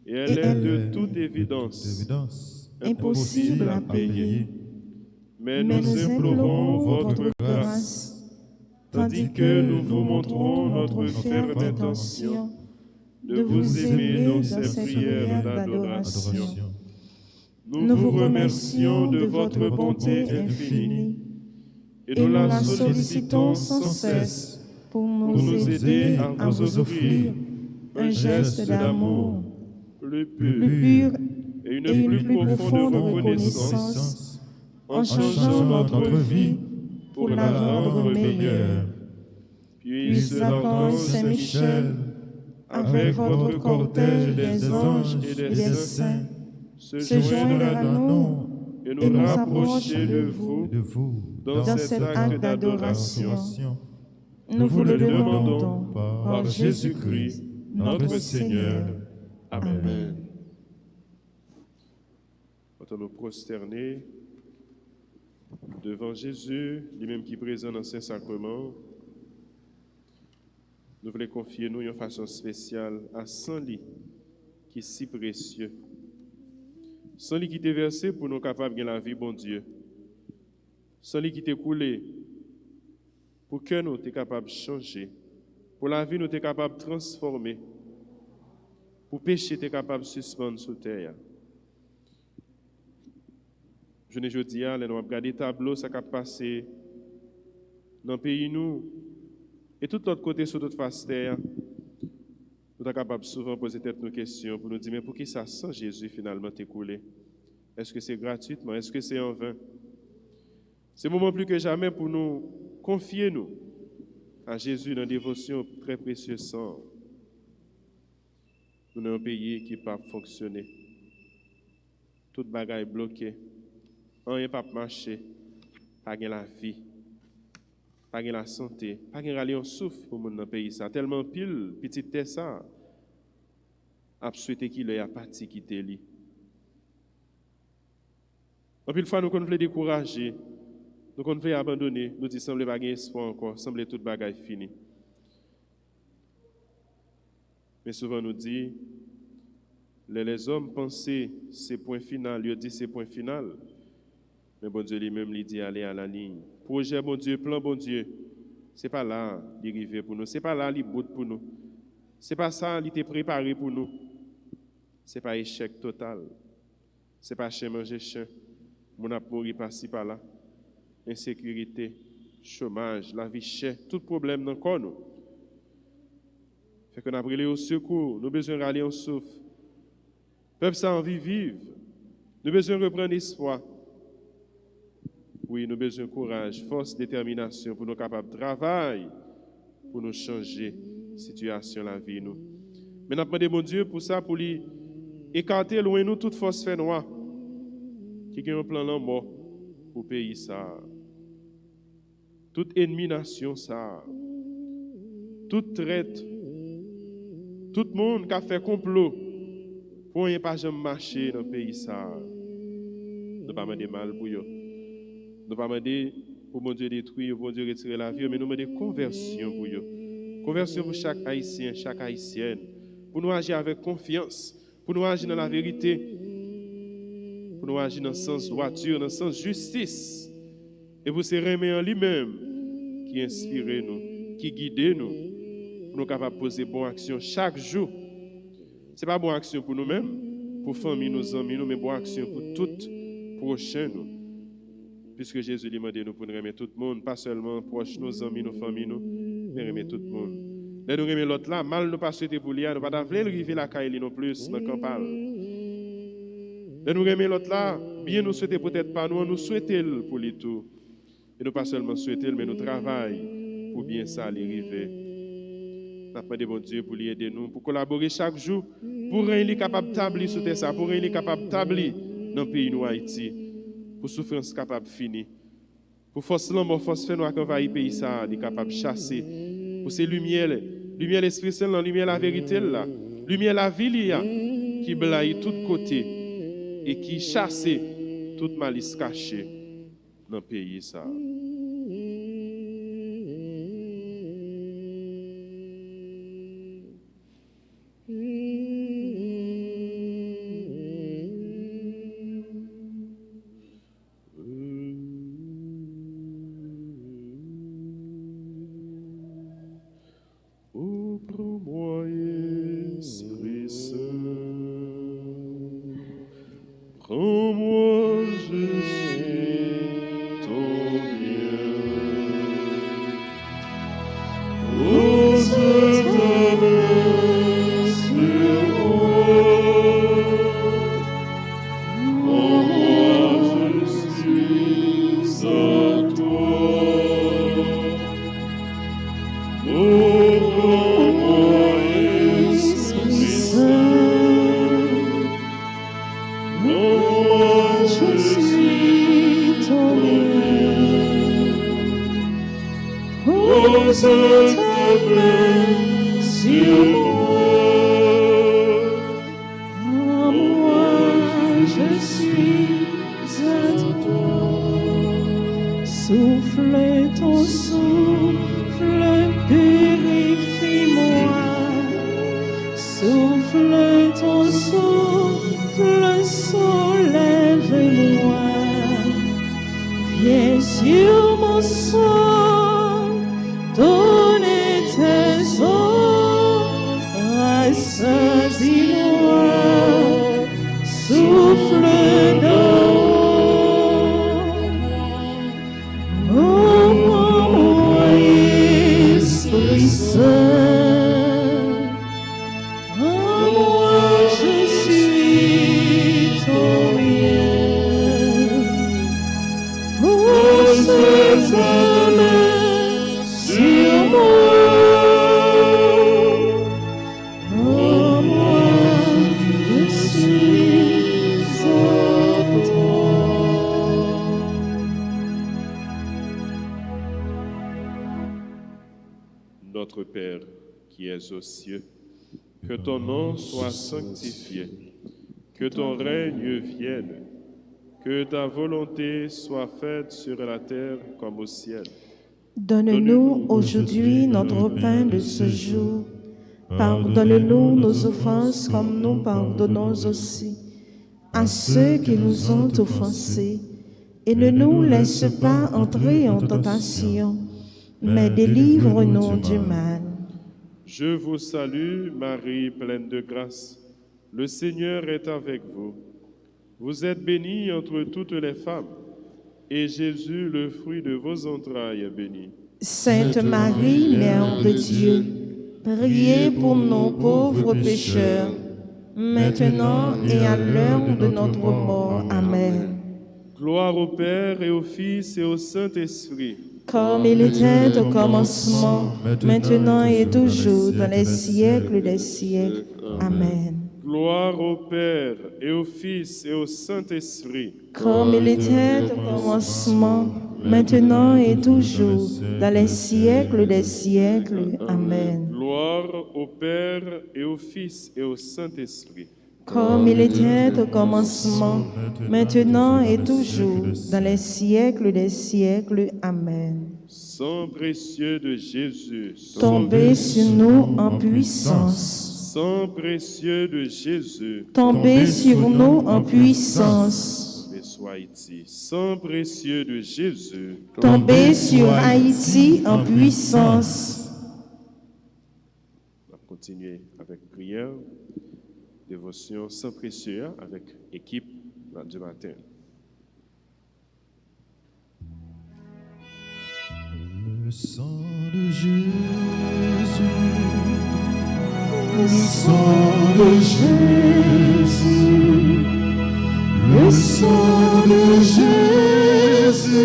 et elle est de toute évidence impossible à payer. Mais nous implorons votre grâce, tandis que nous vous montrons notre ferme intention de vous aimer dans ces prières d'adoration. Nous vous remercions de votre bonté infinie et nous la sollicitons sans cesse pour nous aider à vous offrir un geste d'amour plus pur et une plus profonde reconnaissance en changeant notre vie pour la rendre meilleure. Puisse l'archange Saint-Michel, avec votre cortège des anges et des saints, se joindre à nous et nous rapprocher de vous dans cet acte d'adoration. Nous vous le demandons par Jésus-Christ, notre Seigneur. Amen. Quand nous prosterner devant Jésus, lui-même qui est présent dans Saint Sacrement, nous voulons confier nous une façon spéciale à Saint Lit, qui est si précieux. Saint Lit qui t'est versé pour nous capables de la vie, bon Dieu. Saint Lit qui t'est coulé pour que nous t'es capables de changer. Pour la vie, nous t'es capables de transformer. Pour pécher, t'es capable de suspendre sous terre. Je ne dis pas, nous avons regardé le tableau, ça a passé dans le pays, nous, et tout l'autre côté, sur toute face terre, nous sommes capables souvent de poser nos questions pour nous dire, mais pour qui ça sans Jésus finalement t'écoulé? Est-ce que c'est gratuitement? Est-ce que c'est en vain? C'est le moment plus que jamais pour nous confier nous à Jésus dans la dévotion très précieuse sang. Nous avons un pays qui n'a pas fonctionné. Toute bagaille bloquée. Rien pas marché. Pas de la vie. Pas de la santé. Pas de râler en souffle pour mon pays. Ça tellement pile, petite terre ça. A souhaité qu'il ait parti quitter lui. En pile fois, nous voulons décourager. Nous voulons abandonner. Nous disons, semble pas espoir encore. Semble toute bagaille finie. Mais souvent nous dit, les hommes pensaient c'est point final, ils disent c'est point final. Mais bon Dieu lui-même lui dit aller à la ligne. Projet bon Dieu, plan bon Dieu, c'est pas là d'arriver pour nous, c'est pas là bout pour nous. C'est pas ça il était préparé pour nous. C'est pas échec total. C'est pas chien manger chien. Mon a mourir par-ci par-là. Insécurité, chômage, la vie chère, tout problème dans le corps nous. Fait qu'on a brûlé au secours, nous avons besoin d'aller en souffle. Peuple ça envie vivre. Nous avons besoin de reprendre espoir. Oui, nous avons besoin de courage, force, détermination pour nous capables de travailler, pour nous changer la situation, la vie. Nous. Mais nous demandons mon Dieu pour ça, pour lui écarter loin nous toute force fait noire qui a un plan en mort pour le pays ça. Toute ennemi nation ça. Toute traite. Tout le monde qui a fait complot pour ne pas jamais marcher dans le pays ça. Nous ne pas demander mal pour eux. Nous ne pas demander pour mon Dieu détruire, pour mon Dieu retirer la vie, mais nous demandons conversion pour eux. Conversion pour chaque Haïtien, chaque Haïtienne. Pour nous agir avec confiance, pour nous agir dans la vérité, pour nous agir dans le sens droiture, dans le sens justice. Et pour se remettre en lui-même qui inspire nous, qui guide nous. Pour nous capables de poser bonne action chaque jour. Ce n'est pas bonne action pour nous-mêmes, pour famille, nos amis, nous, mais bonne action pour tout prochain nous. Puisque Jésus lui demandé nous pour nous remettre tout le monde, pas seulement proches, nos amis, nos familles, nous, mais remettre tout le monde. Là, nous remettre l'autre là, mal nous pas souhaiter pour lui, nous pas d'avoir arriver la caille non plus, dans le campagne. Là, nous remettre l'autre là, bien nous souhaiter peut-être pas nous, nous souhaiter pour lui tout. Et nous pas seulement souhaiter, mais nous travaillons pour bien ça arriver. Nous demandons bon Dieu pour lui aider nous, pour collaborer chaque jour, pour rendre capable d'établir sur ça, pour rendre capable d'établir dans le pays nous Haïti, pour souffrance capable de finir, pour force l'amour, force faire nous envahir le pays ça, capable de chasser, pour ces lumières, lumière l'Esprit Saint, la lumière la vérité là, lumière la vie qui blaye tous côtés et qui chasse toute malice cachée dans le pays ça. Prends-moi, je suis ton bien. Pose ta main sur moi. En moi, je suis à toi. Prends-moi, Esprit Saint. Moi, je suis ton bien. Pose ta main sur moi. En moi, je suis à toi. Souffle ton souffle, purifie-moi. Souffle ton souffle, soulève-moi. Viens sur mon sang, donne tes eaux, rassasie-moi. Souffle d'eau. Oh, mon Esprit Saint, en moi je suis ton bien. Pose ta main sur moi. Oh, moi je suis à toi. Notre Père qui es aux cieux, que ton nom soit sanctifié, que ton règne vienne, que ta volonté soit faite sur la terre comme au ciel. Donne-nous aujourd'hui notre pain de ce jour. Pardonne-nous nos offenses comme nous pardonnons aussi à ceux qui nous ont offensés. Et ne nous laisse pas entrer en tentation, mais délivre-nous du mal. Je vous salue, Marie, pleine de grâce. Le Seigneur est avec vous. Vous êtes bénie entre toutes les femmes, et Jésus, le fruit de vos entrailles, est béni. Sainte Marie, Mère de Dieu, priez pour nos pauvres pécheurs, maintenant et à l'heure de notre mort. Amen. Gloire au Père et au Fils et au Saint-Esprit. Comme il était au commencement, maintenant et toujours, dans les siècles des siècles. Amen. Gloire au Père et au Fils et au Saint-Esprit. Comme il était au commencement, maintenant et toujours, dans les siècles des siècles. Amen. Gloire au Père et au Fils et au Saint-Esprit. Comme il était au commencement, maintenant et toujours, dans les siècles des siècles. Amen. Sang précieux de Jésus, Tombez sur nous en puissance. sang précieux de Jésus, Tombez sur nous en puissance. mais sois Haïti. Sang précieux de Jésus, Tombez sur Haïti en puissance. on va continuer avec prière, dévotion sang précieux avec équipe du matin. Le sang de Jésus, le sang de Jésus, le sang de Jésus,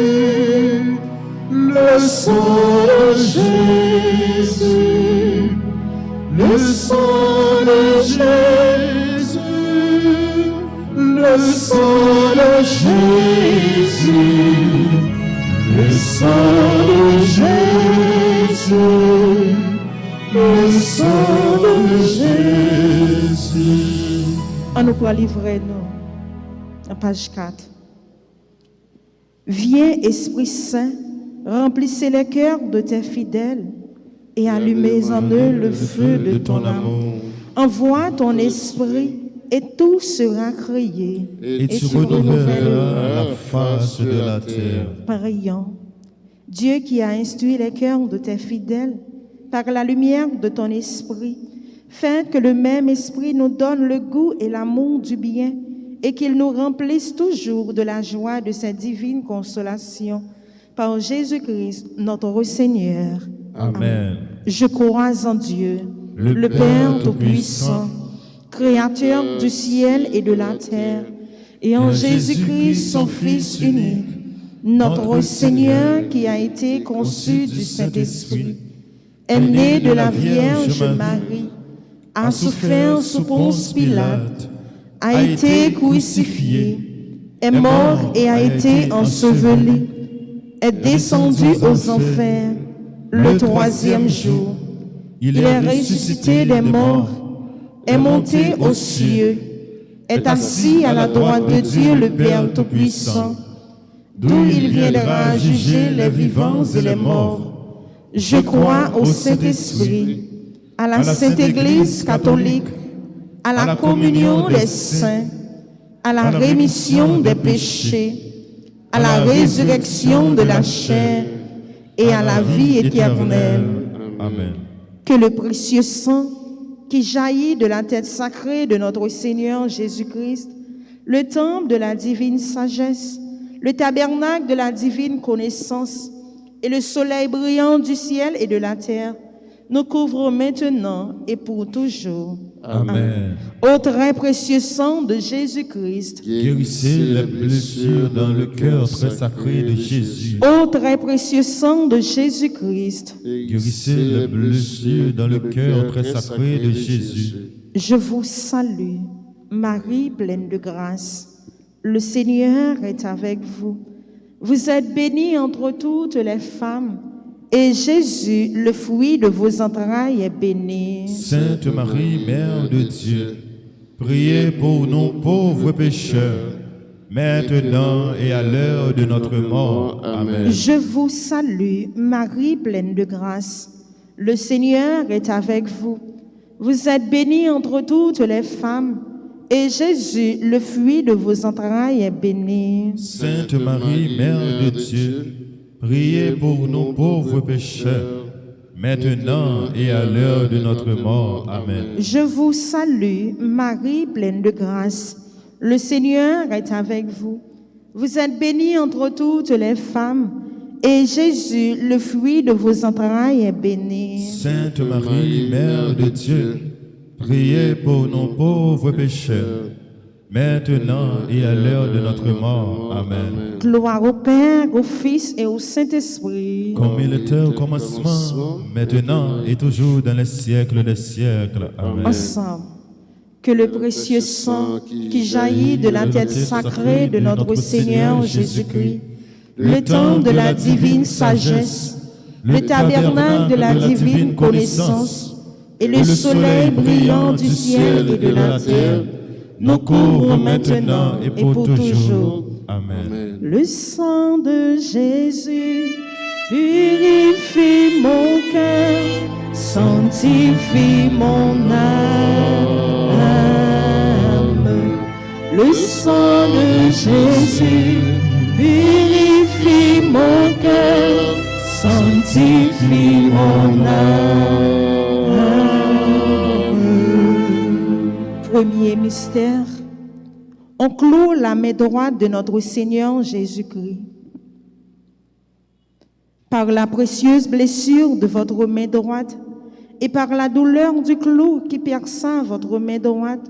le sang de Jésus, le sang de Jésus, le sang de Jésus. Le sang de Jésus, le sang de Jésus. On nous doit livrer nous. En page 4. Viens, Esprit Saint, remplissez les cœurs de tes fidèles et allumez en eux le feu de ton amour. Envoie ton esprit et tout sera créé. Et tu renouvelleras la face de la terre. Prions. Dieu qui a instruit les cœurs de tes fidèles par la lumière de ton esprit, fais que le même esprit nous donne le goût et l'amour du bien et qu'il nous remplisse toujours de la joie de sa divine consolation. Par Jésus-Christ, notre Seigneur. Amen. Je crois en Dieu, le Père Tout-Puissant, Créateur du ciel et de la terre, et en Jésus-Christ, son Fils unique, notre Seigneur qui a été conçu du Saint-Esprit, est né de la Vierge Marie, a souffert sous Ponce Pilate, a été crucifié, est mort et a été enseveli, est descendu aux enfers le troisième jour. Il est ressuscité des morts, est monté aux cieux, est assis à la droite de Dieu le Père Tout-Puissant, d'où il viendra juger les vivants et les morts. Je crois au Saint-Esprit, à la Sainte Église catholique, à la communion des saints, à la rémission des péchés, à la résurrection de la chair et à la vie éternelle. Amen. Que le précieux sang qui jaillit de la tête sacrée de notre Seigneur Jésus-Christ, le temple de la divine sagesse, le tabernacle de la divine connaissance et le soleil brillant du ciel et de la terre nous couvrent maintenant et pour toujours. Amen. Ô très précieux sang de Jésus-Christ, Guérissez les blessures dans le cœur très sacré de Jésus. ô très précieux sang de Jésus-Christ, Guérissez les blessures dans le cœur très sacré de Jésus. je vous salue, Marie pleine de grâce. Le Seigneur est avec vous. Vous êtes bénie entre toutes les femmes, et Jésus, le fruit de vos entrailles, est béni. Sainte Marie, Mère de Dieu, priez pour nous pauvres pécheurs, maintenant et à l'heure de notre mort. Amen. Je vous salue, Marie pleine de grâce. Le Seigneur est avec vous. Vous êtes bénie entre toutes les femmes, et Jésus, le fruit de vos entrailles, est béni. Sainte Marie, Mère de Dieu, priez pour nous pauvres pécheurs, maintenant et à l'heure de notre mort. Amen. Je vous salue, Marie pleine de grâce. Le Seigneur est avec vous. Vous êtes bénie entre toutes les femmes, et Jésus, le fruit de vos entrailles, est béni. Sainte Marie, Mère de Dieu, priez pour nous pauvres pécheurs, maintenant et à l'heure de notre mort. Amen. Gloire au Père, au Fils et au Saint-Esprit. Comme il était au commencement, maintenant et toujours dans les siècles des siècles. Amen. Ensemble, que le précieux sang qui jaillit de la tête sacrée de notre Seigneur Jésus-Christ, le temple de la divine sagesse, le tabernacle de la divine connaissance et le soleil brillant du ciel et de la terre, nous couvre maintenant et pour toujours. Amen. Le sang de Jésus purifie mon cœur, sanctifie mon âme. Le sang de Jésus purifie mon cœur, sanctifie mon âme. Premier mystère, on cloue la main droite de notre Seigneur Jésus-Christ. Par la précieuse blessure de votre main droite et par la douleur du clou qui perça votre main droite,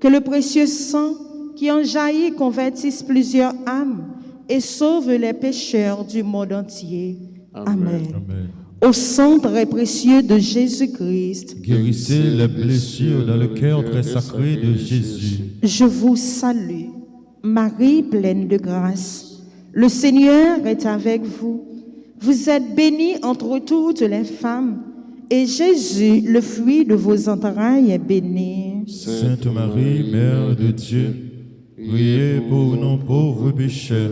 que le précieux sang qui en jaillit convertisse plusieurs âmes et sauve les pécheurs du monde entier. Amen. Amen. Au sang très précieux de Jésus-Christ, Guérissez les blessures dans le cœur très sacré de Jésus. je vous salue, Marie pleine de grâce. Le Seigneur est avec vous. Vous êtes bénie entre toutes les femmes, et Jésus, le fruit de vos entrailles, est béni. Sainte Marie, Mère de Dieu, priez pour nous pauvres pécheurs,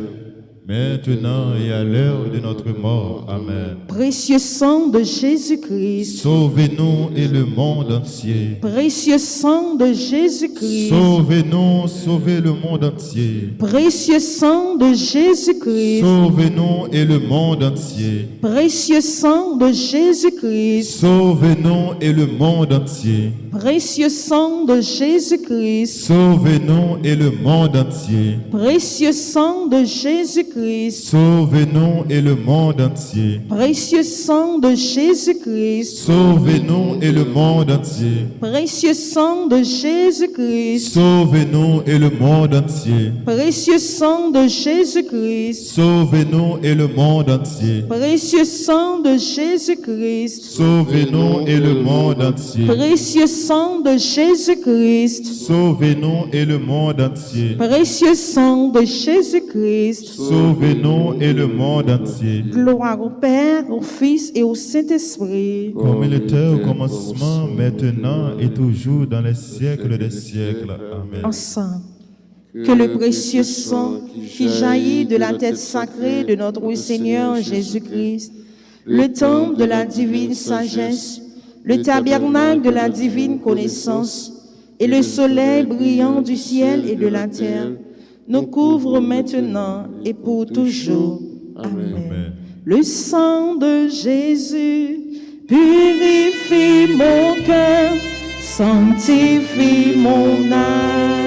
maintenant et à l'heure de notre mort. Amen. Précieux sang de Jésus-Christ, Sauvez-nous et le monde entier. précieux sang de Jésus-Christ, Sauvez-nous, sauvez le monde entier. précieux sang de Jésus-Christ, Sauvez-nous et le monde entier. précieux sang de Jésus-Christ, Sauvez-nous et le monde entier. précieux sang de Jésus-Christ, Sauvez-nous et le monde entier. précieux sang de Jésus-Christ, Sauvez-nous et le monde entier. précieux sang de Jésus-Christ, Sauvez-nous et le monde entier. précieux sang de Jésus-Christ, Sauvez-nous et le monde entier. précieux sang de Jésus-Christ, Sauvez-nous et le monde entier. précieux sang de Jésus-Christ, Sauvez-nous et le monde entier. précieux sang de Jésus-Christ, Sauvez-nous et le monde entier. précieux sang de Jésus-Christ. Sauvez-nous et le monde entier. Gloire au Père, au Fils et au Saint-Esprit. Comme il était au commencement, maintenant et toujours dans les siècles des siècles. Amen. Ensemble, que le précieux sang qui jaillit de la tête sacrée de notre Seigneur Jésus-Christ, le temple de la divine sagesse, le tabernacle de la divine connaissance et le soleil brillant du ciel et de la terre nous couvre maintenant et pour toujours. Amen. Amen. Le sang de Jésus purifie mon cœur, sanctifie mon âme.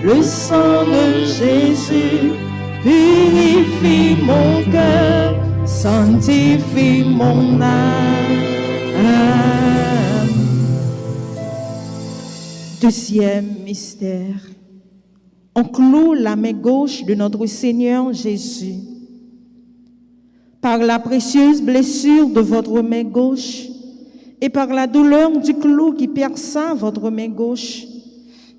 Le sang de Jésus purifie mon cœur, sanctifie mon âme. Deuxième mystère. On cloue la main gauche de notre Seigneur Jésus. Par la précieuse blessure de votre main gauche et par la douleur du clou qui perça votre main gauche,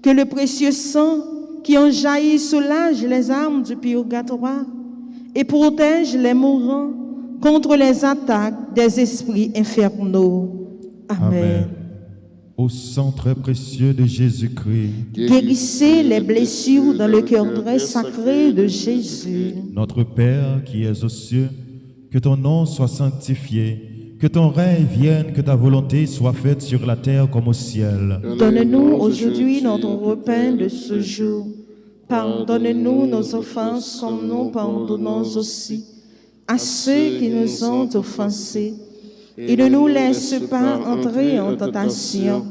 que le précieux sang qui en jaillit soulage les armes du purgatoire et protège les mourants contre les attaques des esprits infernaux. Amen. Amen. Au sang très précieux de Jésus-Christ, Guérissez les blessures dans le cœur très sacré de Jésus. notre Père qui es aux cieux, que ton nom soit sanctifié, que ton règne vienne, que ta volonté soit faite sur la terre comme au ciel. Donne-nous aujourd'hui notre repas de ce jour. Pardonne-nous nos offenses comme nous pardonnons aussi à ceux qui nous ont offensés. Et ne nous laisse pas entrer en tentation,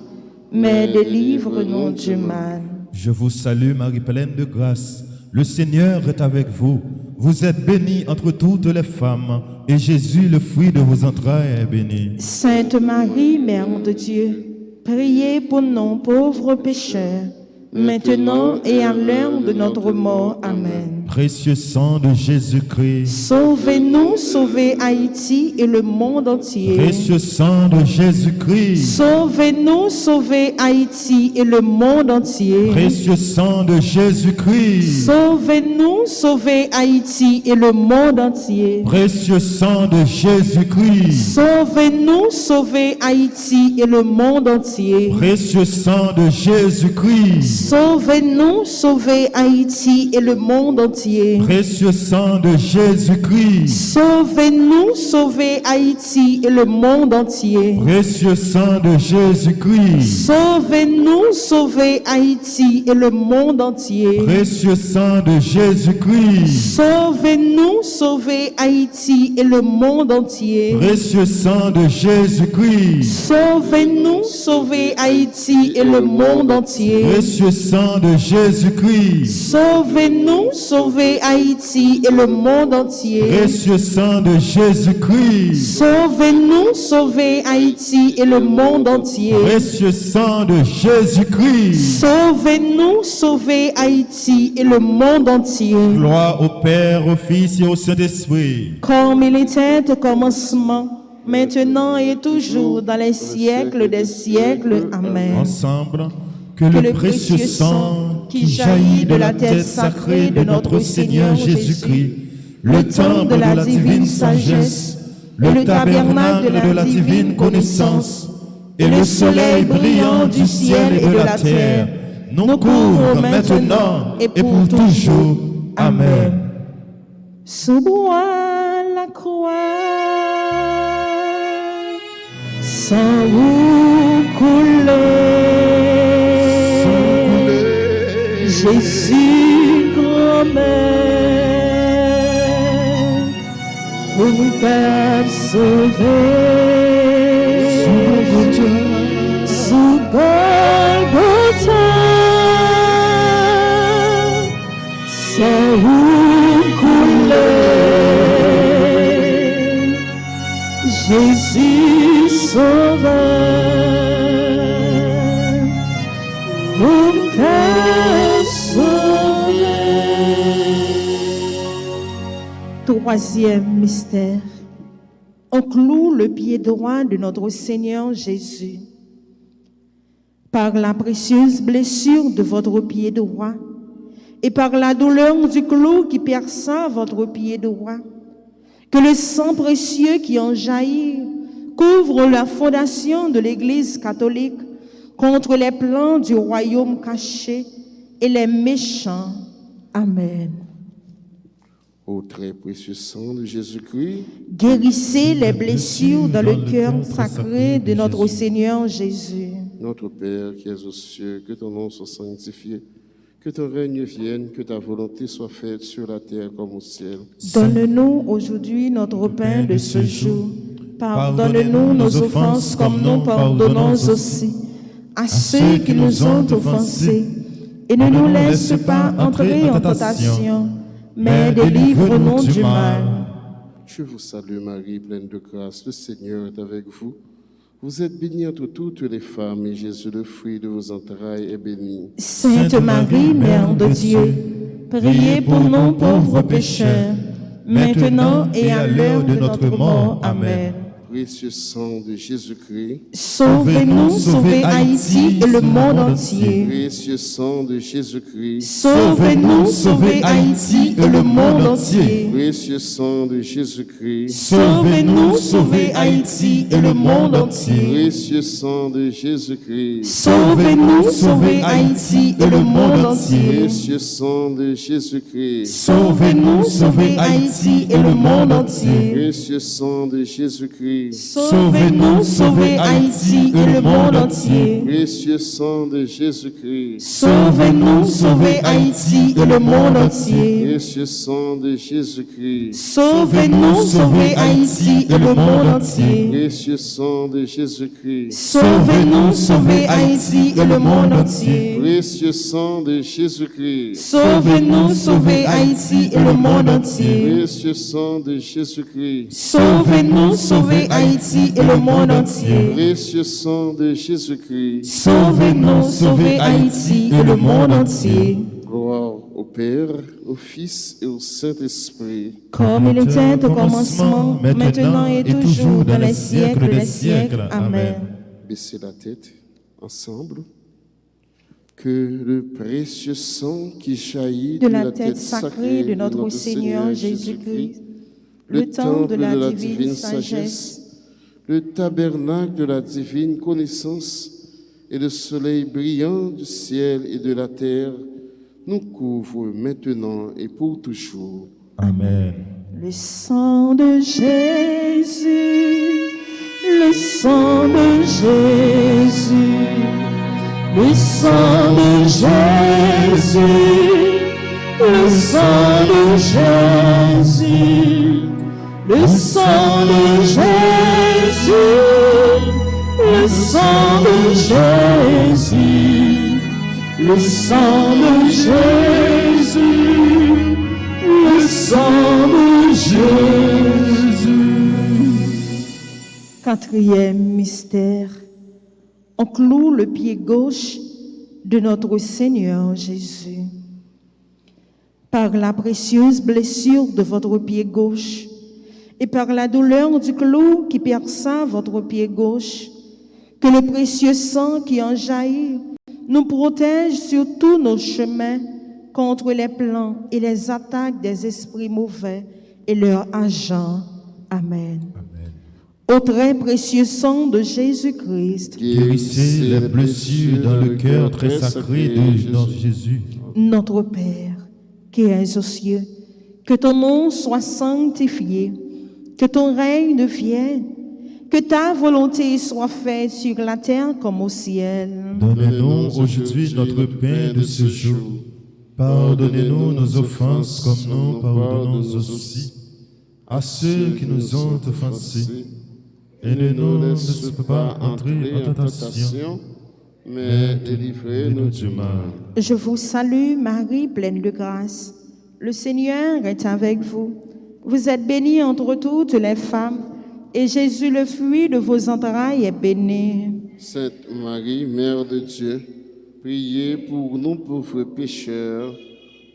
mais délivre-nous du mal. Je vous salue, Marie pleine de grâce. Le Seigneur est avec vous. Vous êtes bénie entre toutes les femmes, et Jésus, le fruit de vos entrailles, est béni. Sainte Marie, Mère de Dieu, priez pour nous pauvres pécheurs, maintenant et à l'heure de notre mort. Amen. Précieux sang de Jésus-Christ, Sauvez-nous, sauvez Haïti et le monde entier. précieux sang de Jésus-Christ, Sauvez-nous, sauvez Haïti et le monde entier. précieux sang de Jésus-Christ, Sauvez-nous, sauvez Haïti et le monde entier. précieux sang de Jésus-Christ, Sauvez-nous, sauvez Haïti et le monde entier. précieux sang de Jésus-Christ, Sauvez-nous, sauvez Haïti et le monde entier. précieux sang de Jésus-Christ, Sauvez-nous, sauvez Haïti et le monde entier. précieux sang de Jésus-Christ, Sauvez-nous, sauvez Haïti et le monde entier. précieux sang de Jésus-Christ, Sauvez-nous, sauvez Haïti et le monde entier. précieux sang de Jésus-Christ, Sauvez-nous, sauvez Haïti et le monde entier. précieux sang de Jésus-Christ, Sauvez-nous, sauvez Haïti et le monde entier. précieux sang de Jésus-Christ, Sauvez-nous, sauvez Haïti et le monde entier. précieux sang de Jésus-Christ. Sauvez-nous, sauvez Haïti et le monde entier. Gloire au Père, au Fils et au Saint-Esprit. Comme il était au commencement, maintenant et toujours, dans les siècles des siècles. Amen. Ensemble, que le précieux sang qui jaillit de la tête sacrée de notre Seigneur Jésus-Christ, le temple de la divine sagesse, le tabernacle de la divine connaissance et le soleil brillant du ciel et de la terre nous couvre maintenant et pour toujours. Amen. Sous la croix, sans vous couler, Jésus grand-mère, vous Père sauvé, sous Golgotha, sans vous couler, Jésus sauveur, mon cœur sauvé. Troisième mystère, on cloue le pied droit de notre Seigneur Jésus. Par la précieuse blessure de votre pied droit et par la douleur du clou qui perça votre pied droit, que le sang précieux qui en jaillit couvre la fondation de l'Église catholique contre les plans du royaume caché et les méchants. Amen. Ô très précieux sang de Jésus-Christ, Guérissez les blessures dans le cœur sacré de notre Seigneur Jésus. notre Père qui es aux cieux, que ton nom soit sanctifié, que ton règne vienne, que ta volonté soit faite sur la terre comme au ciel. Donne-nous aujourd'hui notre pain de ce jour. Pardonne-nous nos offenses comme nous pardonnons aussi à ceux qui nous ont offensés. Et ne nous laisse pas entrer en tentation, mais délivre-nous du mal. Je vous salue Marie, pleine de grâce, le Seigneur est avec vous. Vous êtes bénie entre toutes les femmes, et Jésus, le fruit de vos entrailles, est béni. Sainte Marie, Mère de Dieu, priez pour nous pauvres pécheurs, maintenant et à l'heure de notre mort. Amen. Précieux sang de Jésus-Christ, Sauvez-nous, sauvez Haïti et le monde entier. précieux sang de Jésus-Christ, Sauvez-nous, sauvez Haïti et le monde entier. précieux sang de Jésus-Christ, Sauvez-nous, sauvez Haïti et le monde entier. précieux sang de Jésus-Christ, Sauvez-nous, sauvez Haïti et le monde entier. précieux sang de Jésus-Christ, Sauvez-nous, sauvez Haïti et le monde entier. précieux sang de Jésus-Christ, Sauvez-nous, sauvez Haïti et le monde entier. précieux sang de Jésus-Christ, Sauvez-nous, sauvez Haïti et le monde entier. précieux sang de Jésus-Christ, Sauvez-nous, sauvez Haïti et le monde entier. précieux sang de Jésus-Christ, Sauvez-nous, sauvez Haïti et le monde entier. précieux sang de Jésus-Christ, Sauvez-nous, sauvez Haïti et le monde entier. précieux sang de Jésus-Christ, Sauvez-nous, sauvez Haïti et le monde entier. précieux sang de Jésus-Christ. Sauvez-nous, sauvez Haïti et le monde entier. Gloire au Père, au Fils et au Saint-Esprit. Comme il était au commencement, maintenant et toujours, dans les siècles des siècles. Amen. Baissez la tête ensemble. Que le précieux sang qui jaillit De la tête sacrée de notre Seigneur Jésus-Christ, le temple de la divine sagesse, le tabernacle de la divine connaissance et le soleil brillant du ciel et de la terre nous couvre maintenant et pour toujours. Amen. le sang de Jésus, le sang de Jésus, le sang de Jésus, le sang de Jésus, le sang de Jésus, le sang de Jésus, le sang de Jésus, le sang de Jésus. Quatrième mystère, on cloue le pied gauche de notre Seigneur Jésus. Par la précieuse blessure de votre pied gauche et par la douleur du clou qui perça votre pied gauche, que le précieux sang qui en jaillit nous protège sur tous nos chemins contre les plans et les attaques des esprits mauvais et leurs agents. Amen. au très précieux sang de Jésus-Christ. Guérissez les blessures dans le cœur très sacré de notre Jésus. Notre Père, qui es aux cieux, que ton nom soit sanctifié, que ton règne vienne, que ta volonté soit faite sur la terre comme au ciel. Donne-nous aujourd'hui notre pain de ce jour. Pardonnez-nous nos offenses comme nous pardonnons aussi à ceux qui nous ont offensés. Et ne nous laisse pas entrer en tentation, mais délivrez-nous du mal. Je vous salue, Marie, pleine de grâce. Le Seigneur est avec vous. Vous êtes bénie entre toutes les femmes, et Jésus, le fruit de vos entrailles, est béni. Sainte Marie, Mère de Dieu, priez pour nous pauvres pécheurs,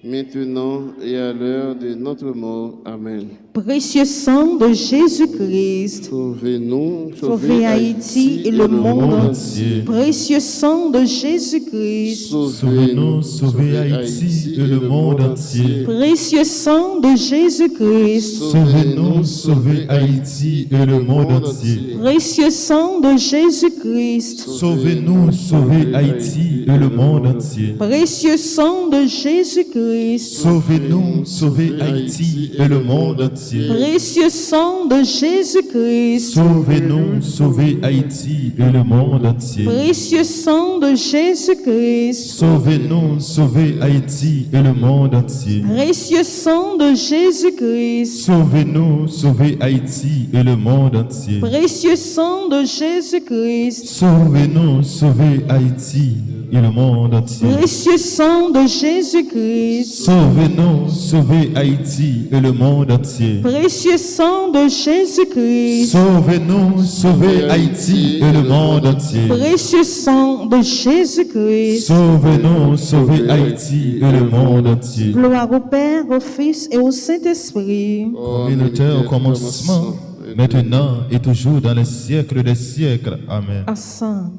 maintenant et à l'heure de notre mort. Amen. Précieux sang de Jésus-Christ, Sauvez-nous, sauvez Haïti et le monde entier. Précieux sang de Jésus-Christ, Sauvez-nous, sauvez Haïti et le monde entier. précieux sang de Jésus-Christ, Sauvez-nous, sauvez Haïti et le monde entier. précieux sang de Jésus-Christ, Sauvez-nous, sauvez Haïti et le monde entier. précieux sang de Jésus-Christ, Sauvez-nous, sauvez Haïti et le monde entier. précieux sang de Jésus-Christ, Sauvez-nous, sauvez Haïti et le monde entier. précieux sang de Jésus-Christ, Sauvez-nous, sauvez Haïti et le monde entier. précieux sang de Jésus-Christ, Sauvez-nous, sauvez Haïti et le monde entier. précieux sang de Jésus-Christ, Sauvez-nous, sauvez Haïti et le monde entier. précieux sang de Jésus-Christ, Sauvez-nous, sauvez Haïti et le monde entier. précieux sang de Jésus-Christ, Sauvez-nous, sauvez Haïti et le monde entier. précieux sang de Jésus-Christ. Sauvez-nous, sauvez Haïti et le monde entier. Gloire au Père, au Fils et au Saint-Esprit. Comme il était au commencement, maintenant et toujours dans les siècles des siècles. Amen. Ensemble,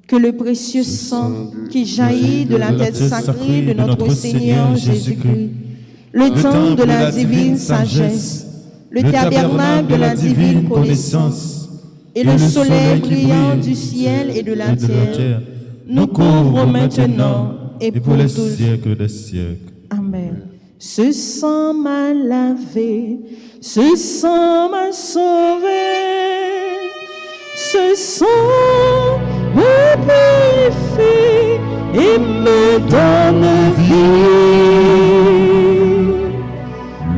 que le précieux sang qui jaillit de la tête sacrée de notre Seigneur Jésus-Christ, le temps de la divine sagesse, le tabernacle de la divine connaissance et le soleil brillant du ciel et de la terre, nous couvre maintenant et pour pour les toujours. siècles des siècles. Amen. Ce sang m'a lavé, ce sang m'a sauvé, ce sang me purifie et me donne vie.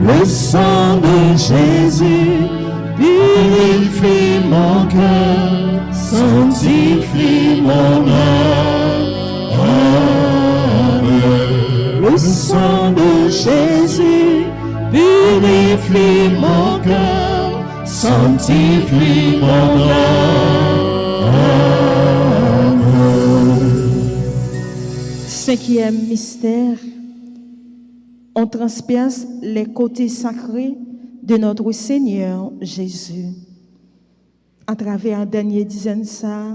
Le sang de Jésus purifie mon cœur, sanctifie mon âme. Le sang de Jésus purifie mon cœur, sanctifie mon âme. Cinquième mystère, on transpice les côtés sacrés de notre Seigneur Jésus. À travers un dernier dizaine ça,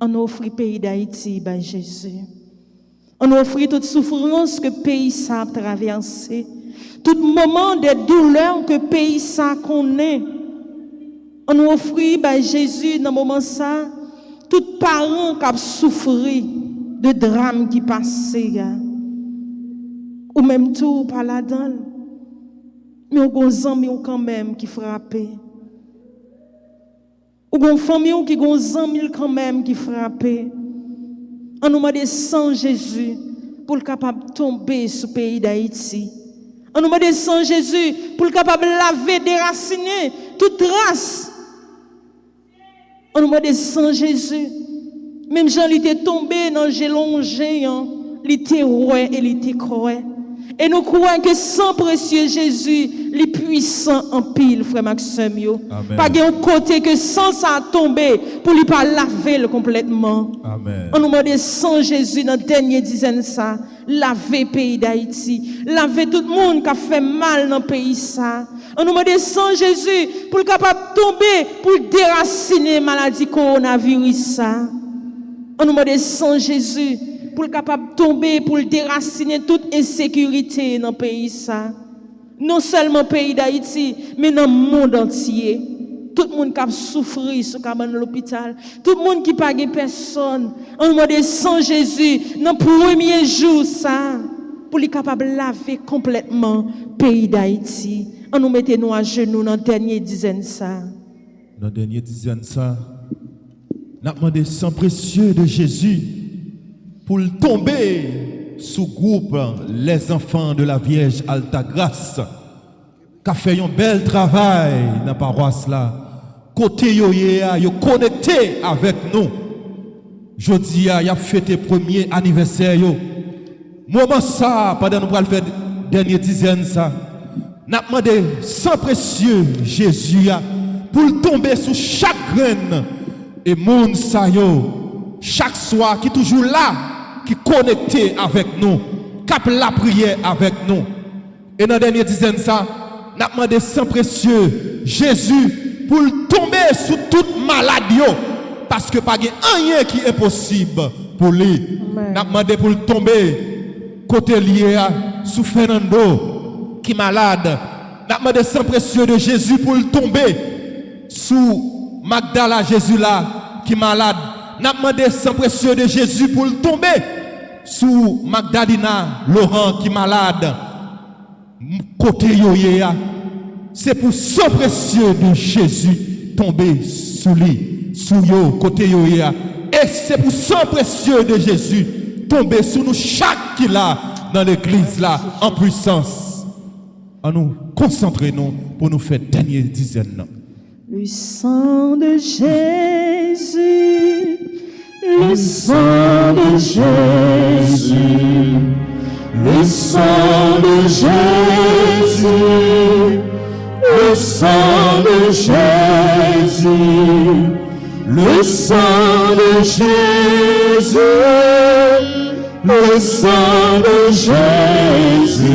on offre le pays d'Haïti à Jésus. On offre toute souffrance que le pays ça a traversé, tout moment de douleur que le pays ça connaît. On offre à Jésus dans le moment ça, tout parent qui a souffert de drame qui passait, ou même tout par là-dedans, mais on a des amis quand même qui frappent. Ou une famille qui a des amis quand même qui frappent. On nous demande sans Jésus pour le capable de tomber sur le pays d'Haïti. On nous demande sans Jésus pour le capable de laver, déraciner toute race. On nous demande sans Jésus. Même Jean, il était tombé dans le gélon géant, il était roi et il était croix. Et nous croyons que sans précieux Jésus, il est puissant en pile, frère Maxime. Pas d'un côté que sans ça a tombé pour lui pas laver complètement. Amen. On nous demande sans Jésus dans la dernière dizaine ça, laver le pays d'Haïti, laver tout le monde qui a fait mal dans le pays ça. On nous demande sans Jésus pour le capable de tomber, pour déraciner la maladie coronavirus ça. On nous demande sans Jésus pour le capable de tomber, pour déraciner toute insécurité dans le pays ça. Non seulement le pays d'Haïti, mais dans le monde entier. tout le monde qui a souffert sur l'hôpital, tout le monde qui n'a pas personne, on demande sans Jésus, dans le premier jour, ça, pour lui capable de laver complètement le pays d'Haïti. On nous mettait nous à genoux dans la dernière dizaine, ça. Dans la dernière dizaine, ça, nous avons demandé sang précieux de Jésus pour le tomber sous groupe les enfants de la Vierge Alta Grâce, qui a fait un bel travail dans la paroisse là. Côté yo connecté avec nous. Jodi a fêté premier anniversaire yo. Moment ça pendant nous allons faire dernière dizaine ça. N'a demandé sang précieux Jésus pour tomber sous chaque graine et monde ça yo chaque soir qui toujours là qui connecté avec nous, cap la prière avec nous. Et dans dernière dizaine ça, n'a demandé sang précieux Jésus pour tomber sous toute maladie parce que pas rien qui est possible pour lui. N'a demandé pour tomber côté lié sous Fernando qui est malade. N'a demandé sang précieux de Jésus pour tomber sous Magdala Jésus là qui est malade. N'a demandé sang précieux de Jésus pour tomber sous Magdalena Laurent qui est malade. Côté yoyea, c'est pour sang précieux de Jésus tomber sous lui, sous yo, côté yoyea. Et c'est pour sang précieux de Jésus tomber sous nous chaque qui là dans l'église là en puissance. À nous concentrer nous pour nous faire dernière dizaine. Le sang de Jésus, le sang de Jésus, le sang de Jésus, le sang de Jésus, le sang de Jésus, le sang de Jésus,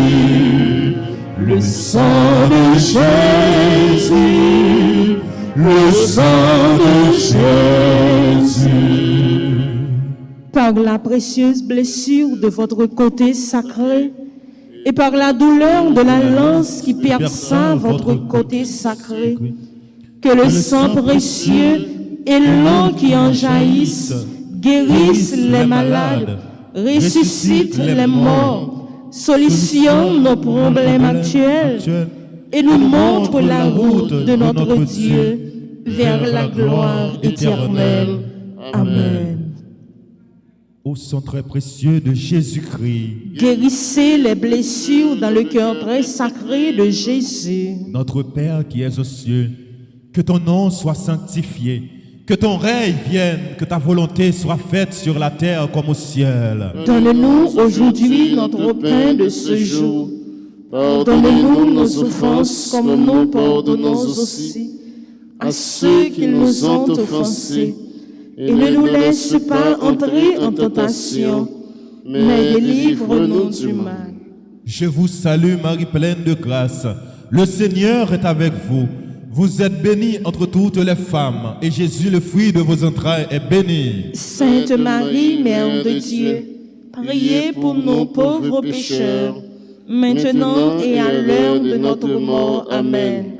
le sang de Jésus, le sang de Jésus. Par la précieuse blessure de votre côté sacré et par la douleur de la lance qui perça votre côté sacré, que le sang précieux et l'eau qui en jaillissent guérissent les malades, ressuscitent les morts, solutionnent nos problèmes actuels et nous montrent la route de notre Dieu vers la gloire éternelle. Amen. Au sang très précieux de Jésus-Christ, guérissez les blessures dans le cœur très sacré de Jésus. Notre Père qui es aux cieux, que ton nom soit sanctifié, que ton règne vienne, que ta volonté soit faite sur la terre comme au ciel. Donne-nous aujourd'hui notre pain de ce jour. Pardonne-nous nos offenses comme nous pardonnons aussi à ceux qui nous ont offensés. Et ne nous laisse pas entrer en tentation, mais délivre-nous du mal. Je vous salue Marie pleine de grâce, le Seigneur est avec vous. Vous êtes bénie entre toutes les femmes, et Jésus, le fruit de vos entrailles, est béni. Sainte Marie, Mère de Dieu, priez pour nos pauvres pécheurs, maintenant et à l'heure de notre mort. Amen.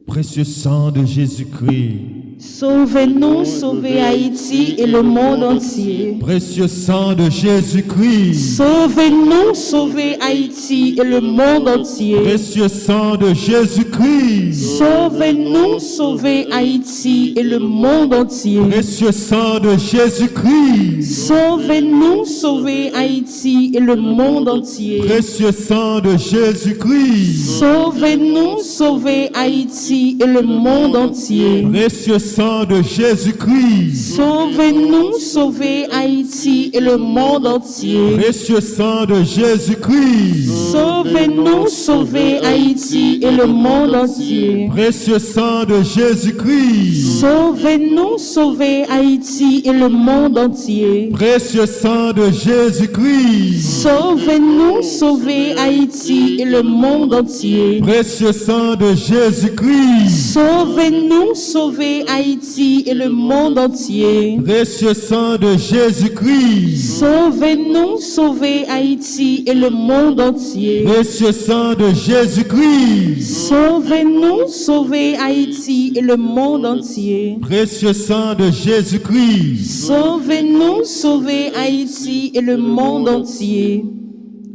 Précieux sang de Jésus-Christ, sauvez-nous, sauvez Haïti et le monde entier. Précieux sang de Jésus-Christ, sauvez-nous, sauvez Haïti et le monde entier. Précieux sang de Jésus-Christ, sauvez-nous, sauvez Haïti et le monde entier. Précieux sang de Jésus-Christ, sauvez-nous, sauvez Haïti et le monde entier. Précieux sang de Jésus-Christ, sauvez-nous, sauvez Haïti et le monde entier. Précieux sang de Jésus-Christ, sauvez-nous, sauvez Haïti et le monde entier. Précieux sang de Jésus-Christ, sauvez-nous, sauvez Haïti et le monde entier. Précieux sang de Jésus-Christ, sauvez-nous, sauvez Haïti et le monde entier. Précieux sang de Jésus-Christ, sauvez-nous, sauvez Haïti et le monde entier. Précieux sang de Jésus-Christ, sauvez-nous, sauvez Haïti et le monde entier. Précieux sang de Jésus-Christ, Sauvez-nous, sauvez Haïti et le monde entier. Précieux sang de Jésus-Christ. Sauvez-nous, sauvez Haïti et le monde entier. Précieux sang de Jésus-Christ. Sauvez-nous, sauvez Haïti et le monde entier.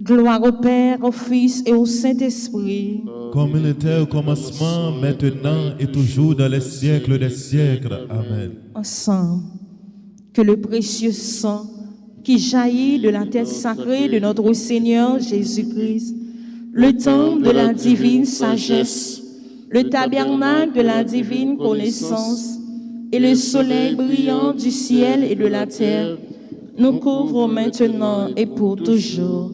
Gloire au Père, au Fils et au Saint-Esprit. Comme il était au commencement, maintenant et toujours dans les siècles des siècles. Amen. Ensemble, que le précieux sang qui jaillit de la tête sacrée de notre Seigneur Jésus-Christ, le temple de la divine sagesse, le tabernacle de la divine connaissance et le soleil brillant du ciel et de la terre, nous couvrent maintenant et pour toujours.